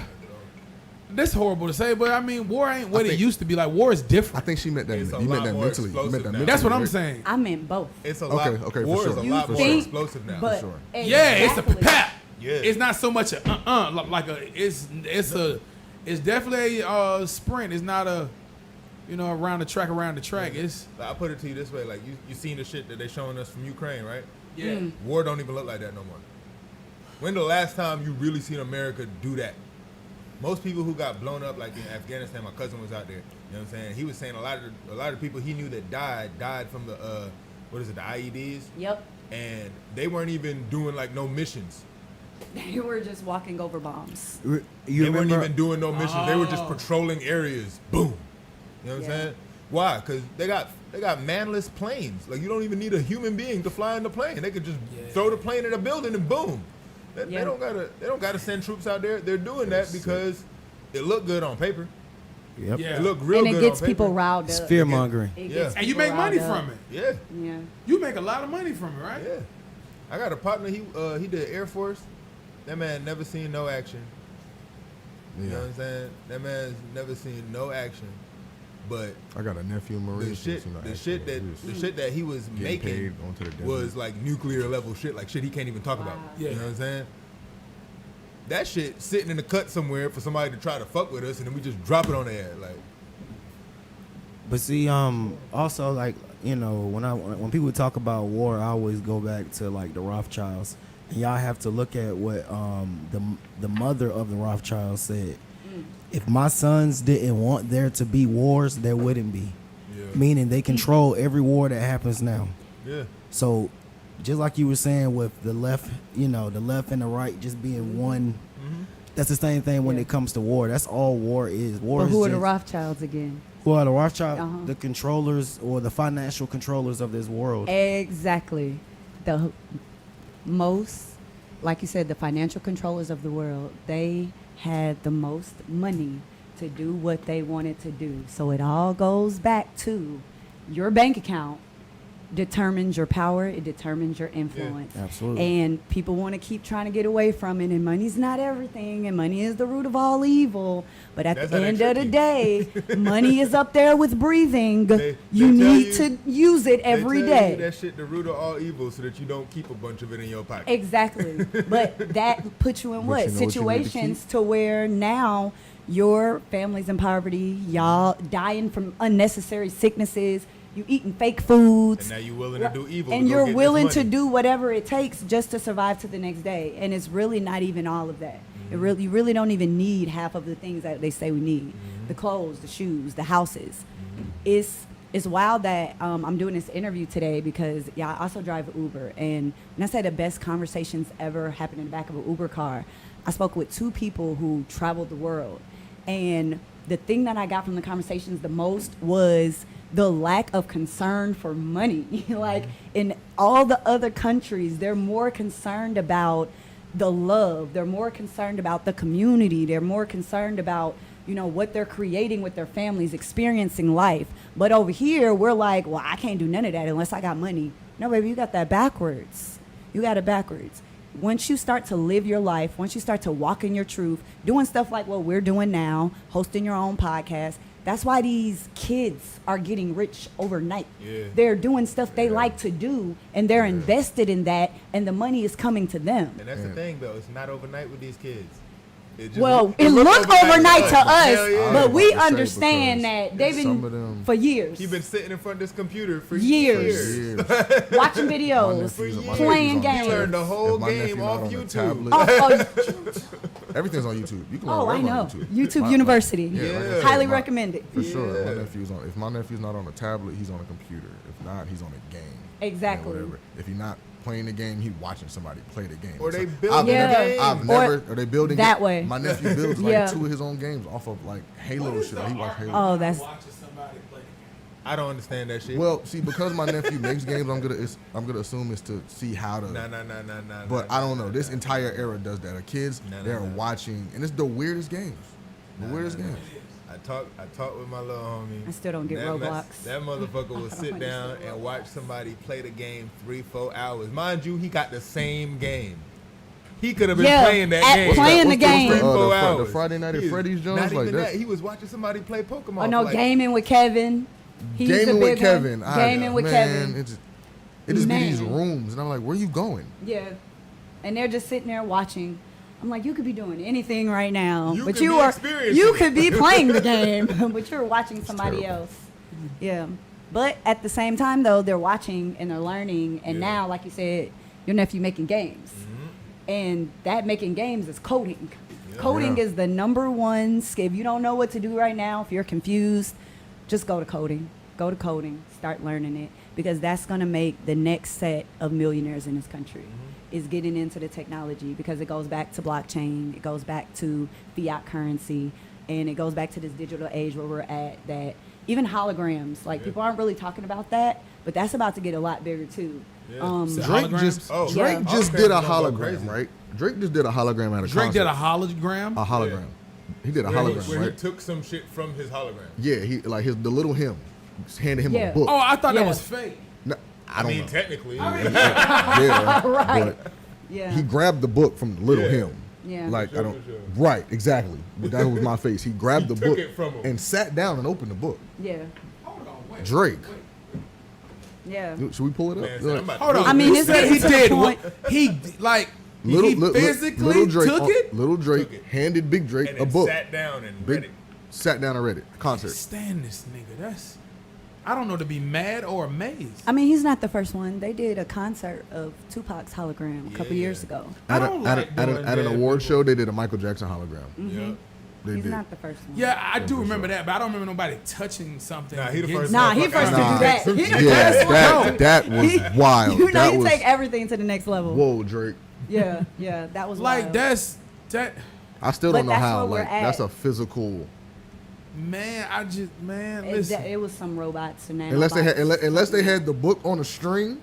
that's horrible to say, but I mean, war ain't what it used to be. Like war is different. I think she meant that. You meant that mentally. You meant that mentally. That's what I'm saying. I meant both. It's a lot. Okay, war for is sure. a lot more explosive now. But for sure. Yeah, it's a pap. Yeah. It's not so much a like a it's definitely a sprint. It's not a around the track. It's I'll put it to you this way: like you seen the shit that they showing us from Ukraine, right? yeah. War don't even look like that no more. When the last time you really seen America do that? Most people who got blown up, like in Afghanistan, my cousin was out there. You know what I'm saying? He was saying a lot of people he knew that died from the the IEDs. Yep. And they weren't even doing like no missions. They were just walking over bombs. They weren't even doing no missions. They were just patrolling areas. Boom. You know what I'm saying? Why? Because they got manless planes. Like you don't even need a human being to fly in the plane. They could just throw the plane at a building and boom. They don't gotta send troops out there. They're doing that because it looked good on paper. Yep. Yeah. It looked real good And it gets on paper. people riled up. Fear mongering. And you make money from it. Yeah. Yeah. You make a lot of money from it, right? Yeah. I got a partner. He did Air Force. That man never seen no action. You know what I'm saying? That man's never seen no action. But I got a nephew in Marine. the shit that he was making was like nuclear level shit, like shit he can't even talk about. Yeah. You know what I'm saying? That shit sitting in the cut somewhere for somebody to try to fuck with us, and then we just drop it on their head, like. But see, also like when people talk about war, I always go back to like the Rothschilds, and y'all have to look at what the mother of the Rothschilds said. If my sons didn't want there to be wars, there wouldn't be. Yeah. Meaning they control every war that happens now. Yeah. So, just like you were saying with the left, the left and the right just being one. Mm-hmm. That's the same thing when it comes to war. That's all war is. War. But who is are the Rothschilds again? Who are the Rothschilds? The controllers or the financial controllers of this world. Exactly. The most, like you said, the financial controllers of the world. They had the most money to do what they wanted to do. So it all goes back to your bank account determines your power, it determines your influence. Yeah, absolutely. And people want to keep trying to get away from it, and money's not everything, and money is the root of all evil. But at the end of the day, money is up there with breathing. You need to use it every day. That shit the root of all evil so that you don't keep a bunch of it in your pocket. Exactly. But that puts you in what? Situations to where now your family's in poverty, y'all dying from unnecessary sicknesses, you eating fake foods. And now you're willing to do evil. And you're willing to do whatever it takes just to survive to the next day. And it's really not even all of that. Mm-hmm. You really don't even need half of the things that they say we need. Mm-hmm. The clothes, the shoes, the houses. Mm-hmm. It's wild that I'm doing this interview today because I also drive Uber. And when I say the best conversations ever happened in the back of an Uber car, I spoke with two people who traveled the world. And the thing that I got from the conversations the most was the lack of concern for money. Like in all the other countries, they're more concerned about the love. They're more concerned about the community. They're more concerned about, you know, what they're creating with their families, experiencing life. But over here, we're like, well, I can't do none of that unless I got money. No, baby, you got that backwards. You got it backwards. Once you start to live your life, once you start to walk in your truth, doing stuff like what we're doing now, hosting your own podcast, that's why these kids are getting rich overnight. Yeah. They're doing stuff they like to do, and they're invested in that, and the money is coming to them. And that's the thing, though. It's not overnight with these kids. It looked overnight to us, but we understand that they've been for years. You've been sitting in front of this computer for years. Watching videos, playing games. You learned the whole game off YouTube. Everything's on YouTube. You can learn I know. on YouTube. YouTube University. Highly recommend it. For sure. If my nephew's not on a tablet, he's on a computer. If not, he's on a game. Exactly. If he's not playing the game, he's watching somebody play the game. Or they build Are they building that way? My nephew builds like 2 of his own games off of like Halo shit. He watched Halo. Oh, that's. I don't understand that shit. Well, see, because my nephew makes games, I'm gonna assume it's to see how to. Nah. But I don't know. This entire era does that. Kids, they're watching, and it's the weirdest games. Weirdest games. I talked with my little homie. I still don't get Roblox. That motherfucker will sit down and watch somebody play the game 3-4 hours. Mind you, he got the same game. He could have been playing that game. Playing the game. 3-4 hours. The Friday Night at Freddy's Jones. Not even like that. He was watching somebody play Pokemon. Oh no, gaming with Kevin. Gaming with Kevin. Gaming with Kevin. It just be these rooms, and I'm like, where are you going? Yeah, and they're just sitting there watching. I'm like, you could be doing anything right now, you but could you could be playing the game, but you're watching somebody else. Yeah, but at the same time though, they're watching and they're learning, and now, like you said, your nephew making games, and that making games is coding. Yeah. Coding is the #1 skill. If you don't know what to do right now, if you're confused, just go to coding. Go to coding. Start learning it, because that's gonna make the next set of millionaires in this country. Is getting into the technology, because it goes back to blockchain, it goes back to fiat currency, and it goes back to this digital age where we're at, that even holograms, like people aren't really talking about that, but that's about to get a lot bigger too. Drake just did a hologram, right? Drake just did a hologram at a concert. Drake did a hologram? A hologram. Yeah. He did a hologram, where right? he took some shit from his hologram. Yeah, he like the little him handed him a book. Oh, I thought that was fake. No, I don't know. Technically. Yeah. Right. He grabbed the book from the little him. Yeah. Like, right, exactly. That was my face. He grabbed the book and sat down and opened the book. Yeah. Drake. Yeah. Should we pull it up? Hold on. I mean, it's he did. He Little Drake took it. Little Drake handed Big Drake and a book. Sat down and read it. Sat down and read it. Concert. Stand this nigga. I don't know to be mad or amazed. I mean, he's not the first one. They did a concert of Tupac's hologram a couple years ago. At an award show, they did a Michael Jackson hologram. Mm-hmm. He's not the first one. Yeah, I do remember that, but I don't remember nobody touching something. Nah, he the first. He first to do that. That was wild. You know, he take everything to the next level. Whoa, Drake. Yeah, that was like wild. that. I still don't know how. Like that's a physical. Man, listen. It was some robots and unless they had the book on a string,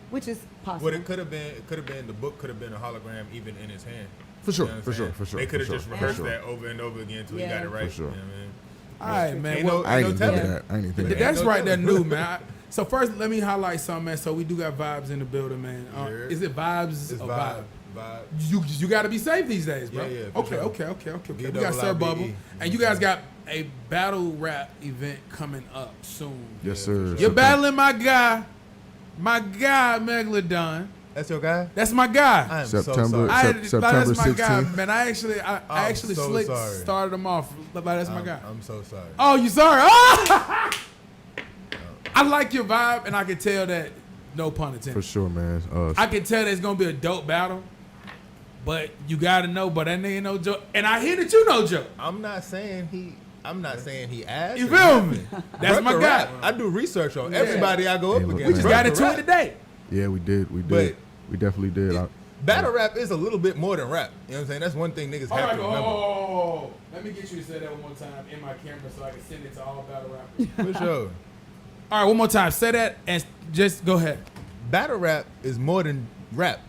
which is possible. What it could have been. The book could have been a hologram, even in his hand. For sure. They could have just rehearsed that over and over again until he got it right. For sure. You know what I mean? All right, man. I ain't even think of that. I ain't even think of that. That's right. That new man. So first, let me highlight something, man. So we do got Vibes in the building, man. Is it Vibes or Vibe? You got to be safe these days, bro. Yeah. Okay. We got Sir Bubble, and you guys got a battle rap event coming up soon. Yes, sir. You're battling my guy, Megalodon. That's your guy? That's my guy. I am September so sorry. That's my 16th. guy, man. I actually sorry. started him off. That's my guy. I'm so sorry. Oh, you sorry? Oh! I like your vibe, and I can tell that. No pun intended. For sure, man. I can tell that it's gonna be a dope battle, but you gotta know. But that nigga no joke, and I hear that you no joke. I'm not saying he asked. You feel me? That's my guy. I do research on everybody I go up against. We just got into it today. Yeah, we did. We definitely did. battle rap is a little bit more than rap. You know what I'm saying? That's one thing niggas have to remember. Let me get you to say that one more time in my camera so I can send it to all battle rappers. For sure. All right, one more time. Say that and just go ahead. Battle rap is more than rap.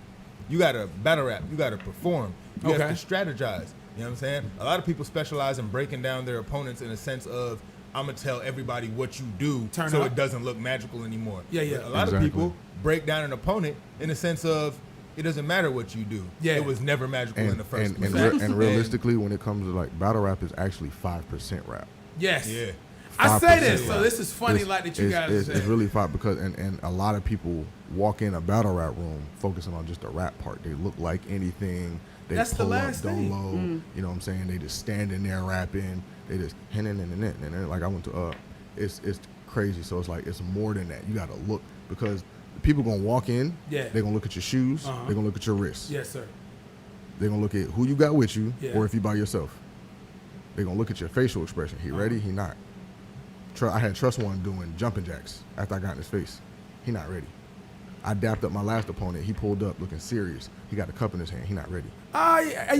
You gotta battle rap. You gotta perform. You have to strategize. You know what I'm saying? A lot of people specialize in breaking down their opponents in a sense of, I'm gonna tell everybody what you do so it doesn't look magical anymore. Yeah. But a lot of people break down an opponent in a sense of, it doesn't matter what you do. Yeah. It was never magical in the first place. And realistically, when it comes to like battle rap, is actually 5% rap. Yes. Yeah. I say this, rap. so this is funny that you guys say. It's really 5 because and a lot of people walk in a battle rap room focusing on just the rap part. They look like anything. They That's pull the last up thing. dolo. You know what I'm saying? They just standing there rapping. They just and like I went to it's crazy. So it's like it's more than that. You got to look because people gonna walk in. Yeah. They're gonna look at your shoes. They're gonna look at your wrists. Yes, sir. They're gonna look at who you got with you, Yeah. or if you by yourself. They're gonna look at your facial expression. He ready? He not. I had Trust One doing jumping jacks after I got in his face. He not ready. I dapped up my last opponent. He pulled up looking serious. He got a cup in his hand. He not ready.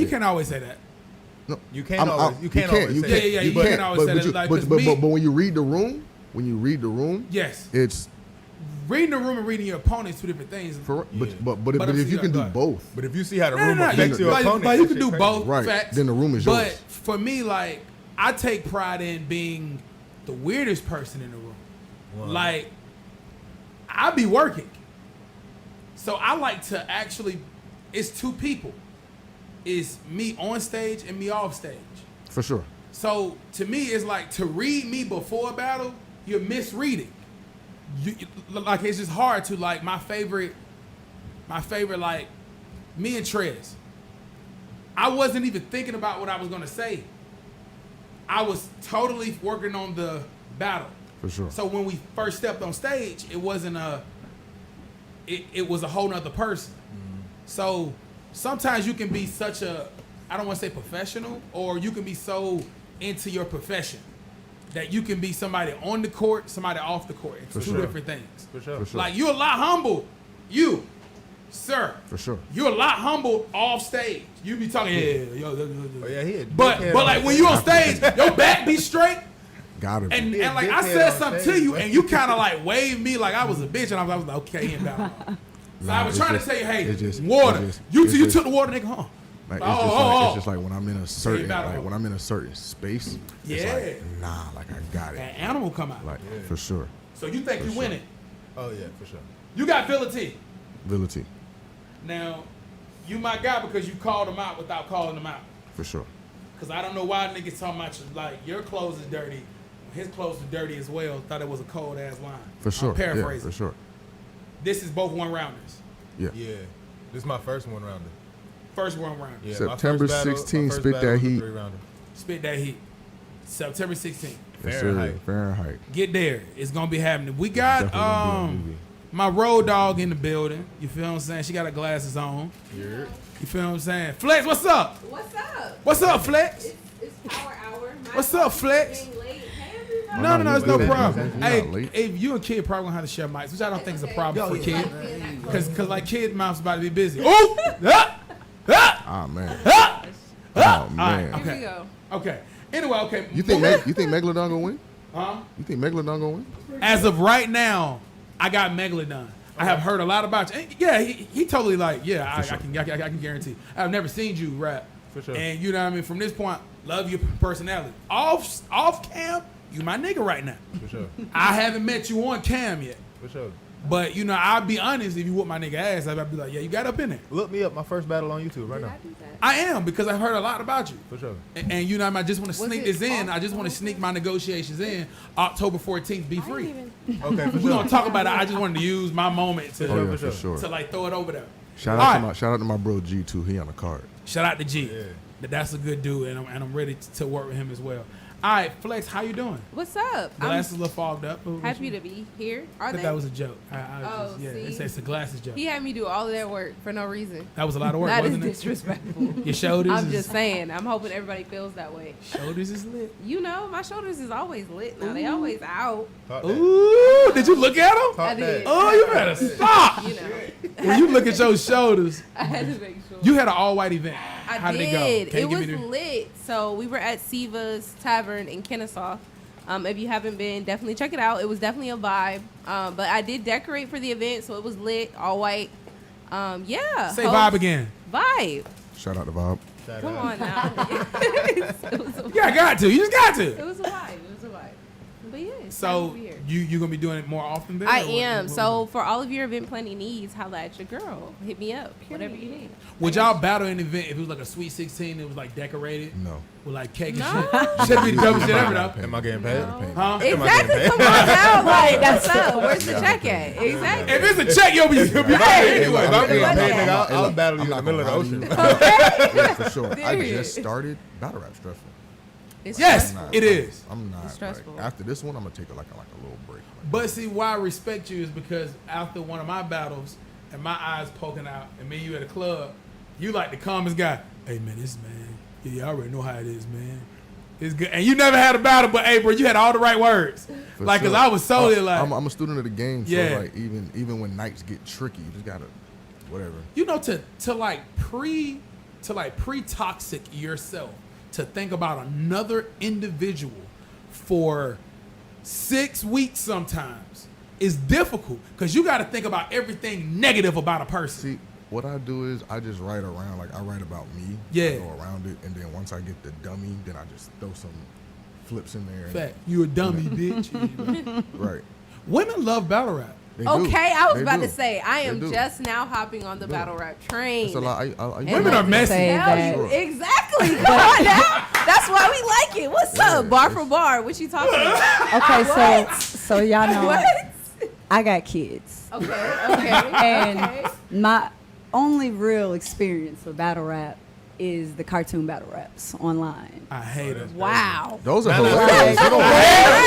You can't always say that. No, You can't always say Yeah, you can't always say that. Like, 'cause but when you read the room, yes, it's reading the room and reading your opponents, two different things. but if you can do both, But if you see how the room affects your opponent, but you that can do shit both. right? Facts. Then the room is But yours. for me, like, I take pride in being the weirdest person in the room. Wow. Like, I be working, so I like to actually. It's two people. It's me on stage and me off stage. For sure. So to me, it's like to read me before a battle, you're misreading. Like it's just hard to like my favorite like me and Trez. I wasn't even thinking about what I was gonna say. I was totally working on the battle. For sure. So when we first stepped on stage, it wasn't it was a whole nother person. So sometimes you can be such a, I don't want to say professional, or you can be so into your profession that you can be somebody on the court, somebody off the court. It's two different things. For sure. For sure. Like you're a lot humble, sir. For sure. You're a lot humble off stage. You be talking, yo. Oh yeah, he. But like when you on stage, your back be straight. Gotta be. And Yeah, like big I head said on something stage, to you, man. and you kind of like waved me like I was a bitch, and I was like, okay, he ain't battle. So I was it's trying just- to tell you, hey, it's just- water. it's just- You it's just- took the water, nigga, huh? Like, Oh. it's just like when I'm in a certain battle. like when I'm in a certain space, it's Yeah. like nah, like I got it. That animal come out. Like for sure. So you think you winning? Oh yeah, for sure. You got Villa T. Ability. Now, you my guy because you called him out without calling him out. For sure. Because I don't know why niggas talking about you, like your clothes is dirty. His clothes are dirty as well. Thought it was a cold ass line. For sure. I'm paraphrasing. Yeah, for sure. This is both one rounders. Yeah. Yeah, this is my first one rounder. First one rounder. Yeah, September my first battle- 16, my first spit battle that was a heat. 3-rounder. Spit that heat. September 16th. Yes, sir. Fahrenheit. Fahrenheit. Get there. It's gonna be happening. We Definitely got gonna be a movie. my road dog in the building. You feel what I'm saying? She got her glasses on. Yeah. You feel what I'm saying? Flex, what's up? What's up? What's up, Flex? It's Power Hour. My What's up, Flex? being late. Hey, everybody. No, no, it's no we good. problem. We're not Hey, late. if you and Kid probably gonna have to share mics, which I don't think is a problem for Kid, Yeah. cause like Kid mouth's about to be busy. Oh, ah, Ah man. ah. Oh man. Okay. Here we go. Okay. Anyway, okay. You think Megalodon gonna win? Huh? You think Megalodon gonna win? As of right now, I got Megalodon. I have heard a lot about you. And yeah, he totally like, yeah, I can guarantee. I've never seen you rap. For sure. And you know what I mean? From this point, love your personality. Off cam, you my nigga right now. For sure. I haven't met you on cam yet. For sure. But, you know, I'll be honest, if you whoop my nigga ass, I'd be like, yeah, you got up in there. Look me up. My first battle on YouTube right now. I am, because I've heard a lot about you. For sure. And you know, I just want to Was sneak it this in. off I just want to sneak my negotiations in. October 14th, be free. Okay, for We're sure. going to talk about it. I just wanted to use my moment to, Oh yeah, for for sure. to like, throw it over there. Shout All out right. to my bro G2. He on the card. Shout out to G. Yeah. That's a good dude, and I'm ready to work with him as well. All right, Flex, how you doing? What's up? Glasses a little fogged up. I'm happy to be here. I Are think they? that was a joke. Oh, yeah, see? it's a glasses joke. He had me do all of that work for no reason. That was a lot of work, That is wasn't it? disrespectful. Your shoulders. I'm is- just saying. I'm hoping everybody feels that way. Shoulders is lit. You know, my shoulders is always lit now. They always out. Talk that. Ooh, did you look at him? Talk I did. that. Oh, you better stop. You know. when you look at your shoulders, I had to make sure. you had an all-white event. I How did. did it go? Can you It give was me the- lit. So we were at Siva's Tavern in Kennesaw. If you haven't been, definitely check it out. It was definitely a vibe. But I did decorate for the event, so it was lit, all white. Yeah. Say vibe again. Vibe. Shout out to Bob. Come on now. It was a Yeah, I got to. You just got It to. was a vibe. It was a vibe. But yeah. it's So kinda weird. you gonna be doing it more often? Then, I or what- am. what- So for all of your event planning needs, holla at your girl. Hit me up. Whatever you need. would y'all battle an event if it was like a Sweet 16? It was like decorated No. with like cake and No. shit. Should be the dopest shit ever though. Am I getting paid? Huh? Exactly. Come on now. Like, that's up. Where's the check at? Exactly. If it's a check, you'll be If anyway. I'm getting Hey, paid, look, nigga, I'll look, battle you I'm in the not middle of the gonna ocean. lie to you. Yeah, for sure. I Period. just started. Battle rap stressful. It's Yes, I'm not- it is. I'm not. It's stressful. Like, after this one, I'm gonna take like a little break. But see, why I respect you is because after one of my battles and my eyes poking out, and me and you at a club, you like the calmest guy. Hey man, this man, yeah, I already know how it is, man. It's good, and you never had a battle, but hey, bro, you had all the right words. For Like, cause sure. I was solely like, I'm a student of the game, so Yeah. like even when nights get tricky, you just gotta whatever. you know, to pre-toxic yourself, to think about another individual for 6 weeks sometimes is difficult because you got to think about everything negative about a person. See, what I do is I just write around, like I write about me. Yeah. I go around it, and then once I get the dummy, then I just throw some flips in there. and- Fact, you a dummy, bitch. Right. Women love battle rap. They do. Okay, I was They about do. to say I They am do. just now hopping on the They do. battle rap train. It's a lot. Women are messy. Say Tell that. you. Exactly. Come on now. That's why we like it. What's Yeah, up? Bar for it's- bar. What you talking about? Okay, so y'all know What? I got kids, Okay. Okay. and okay. my only real experience with battle rap is the cartoon battle raps online. I hate it. Wow. Those are No, no, hilarious. no. They don't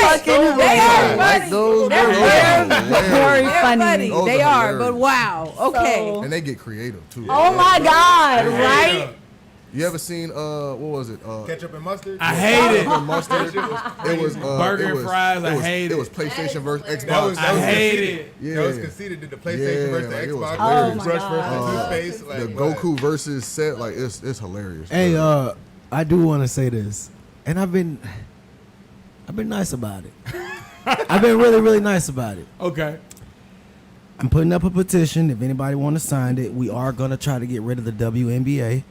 Fucking They are like funny. those. They're Those very, are very hilarious. They're funny. funny. Those They are are, but hilarious. wow. Okay. So- And they get creative too. Oh my God! Right? You ever seen what was it? Ketchup and mustard. I hate it. and mustard. It was Burger it and was, fries, I it was, hate it it. was PlayStation versus Xbox. That was I hate conceded. it. Yeah. That was conceded. Did the PlayStation Yeah, versus the like, it was Xbox? hilarious. Oh my Brush God. versus toothpaste. the Like Goku versus set, like it's hilarious. Hey, bro. I do want to say this, and I've been nice about it. I've been really, really nice about it. Okay. I'm putting up a petition. If anybody want to sign it, we are gonna try to get rid of the WNBA.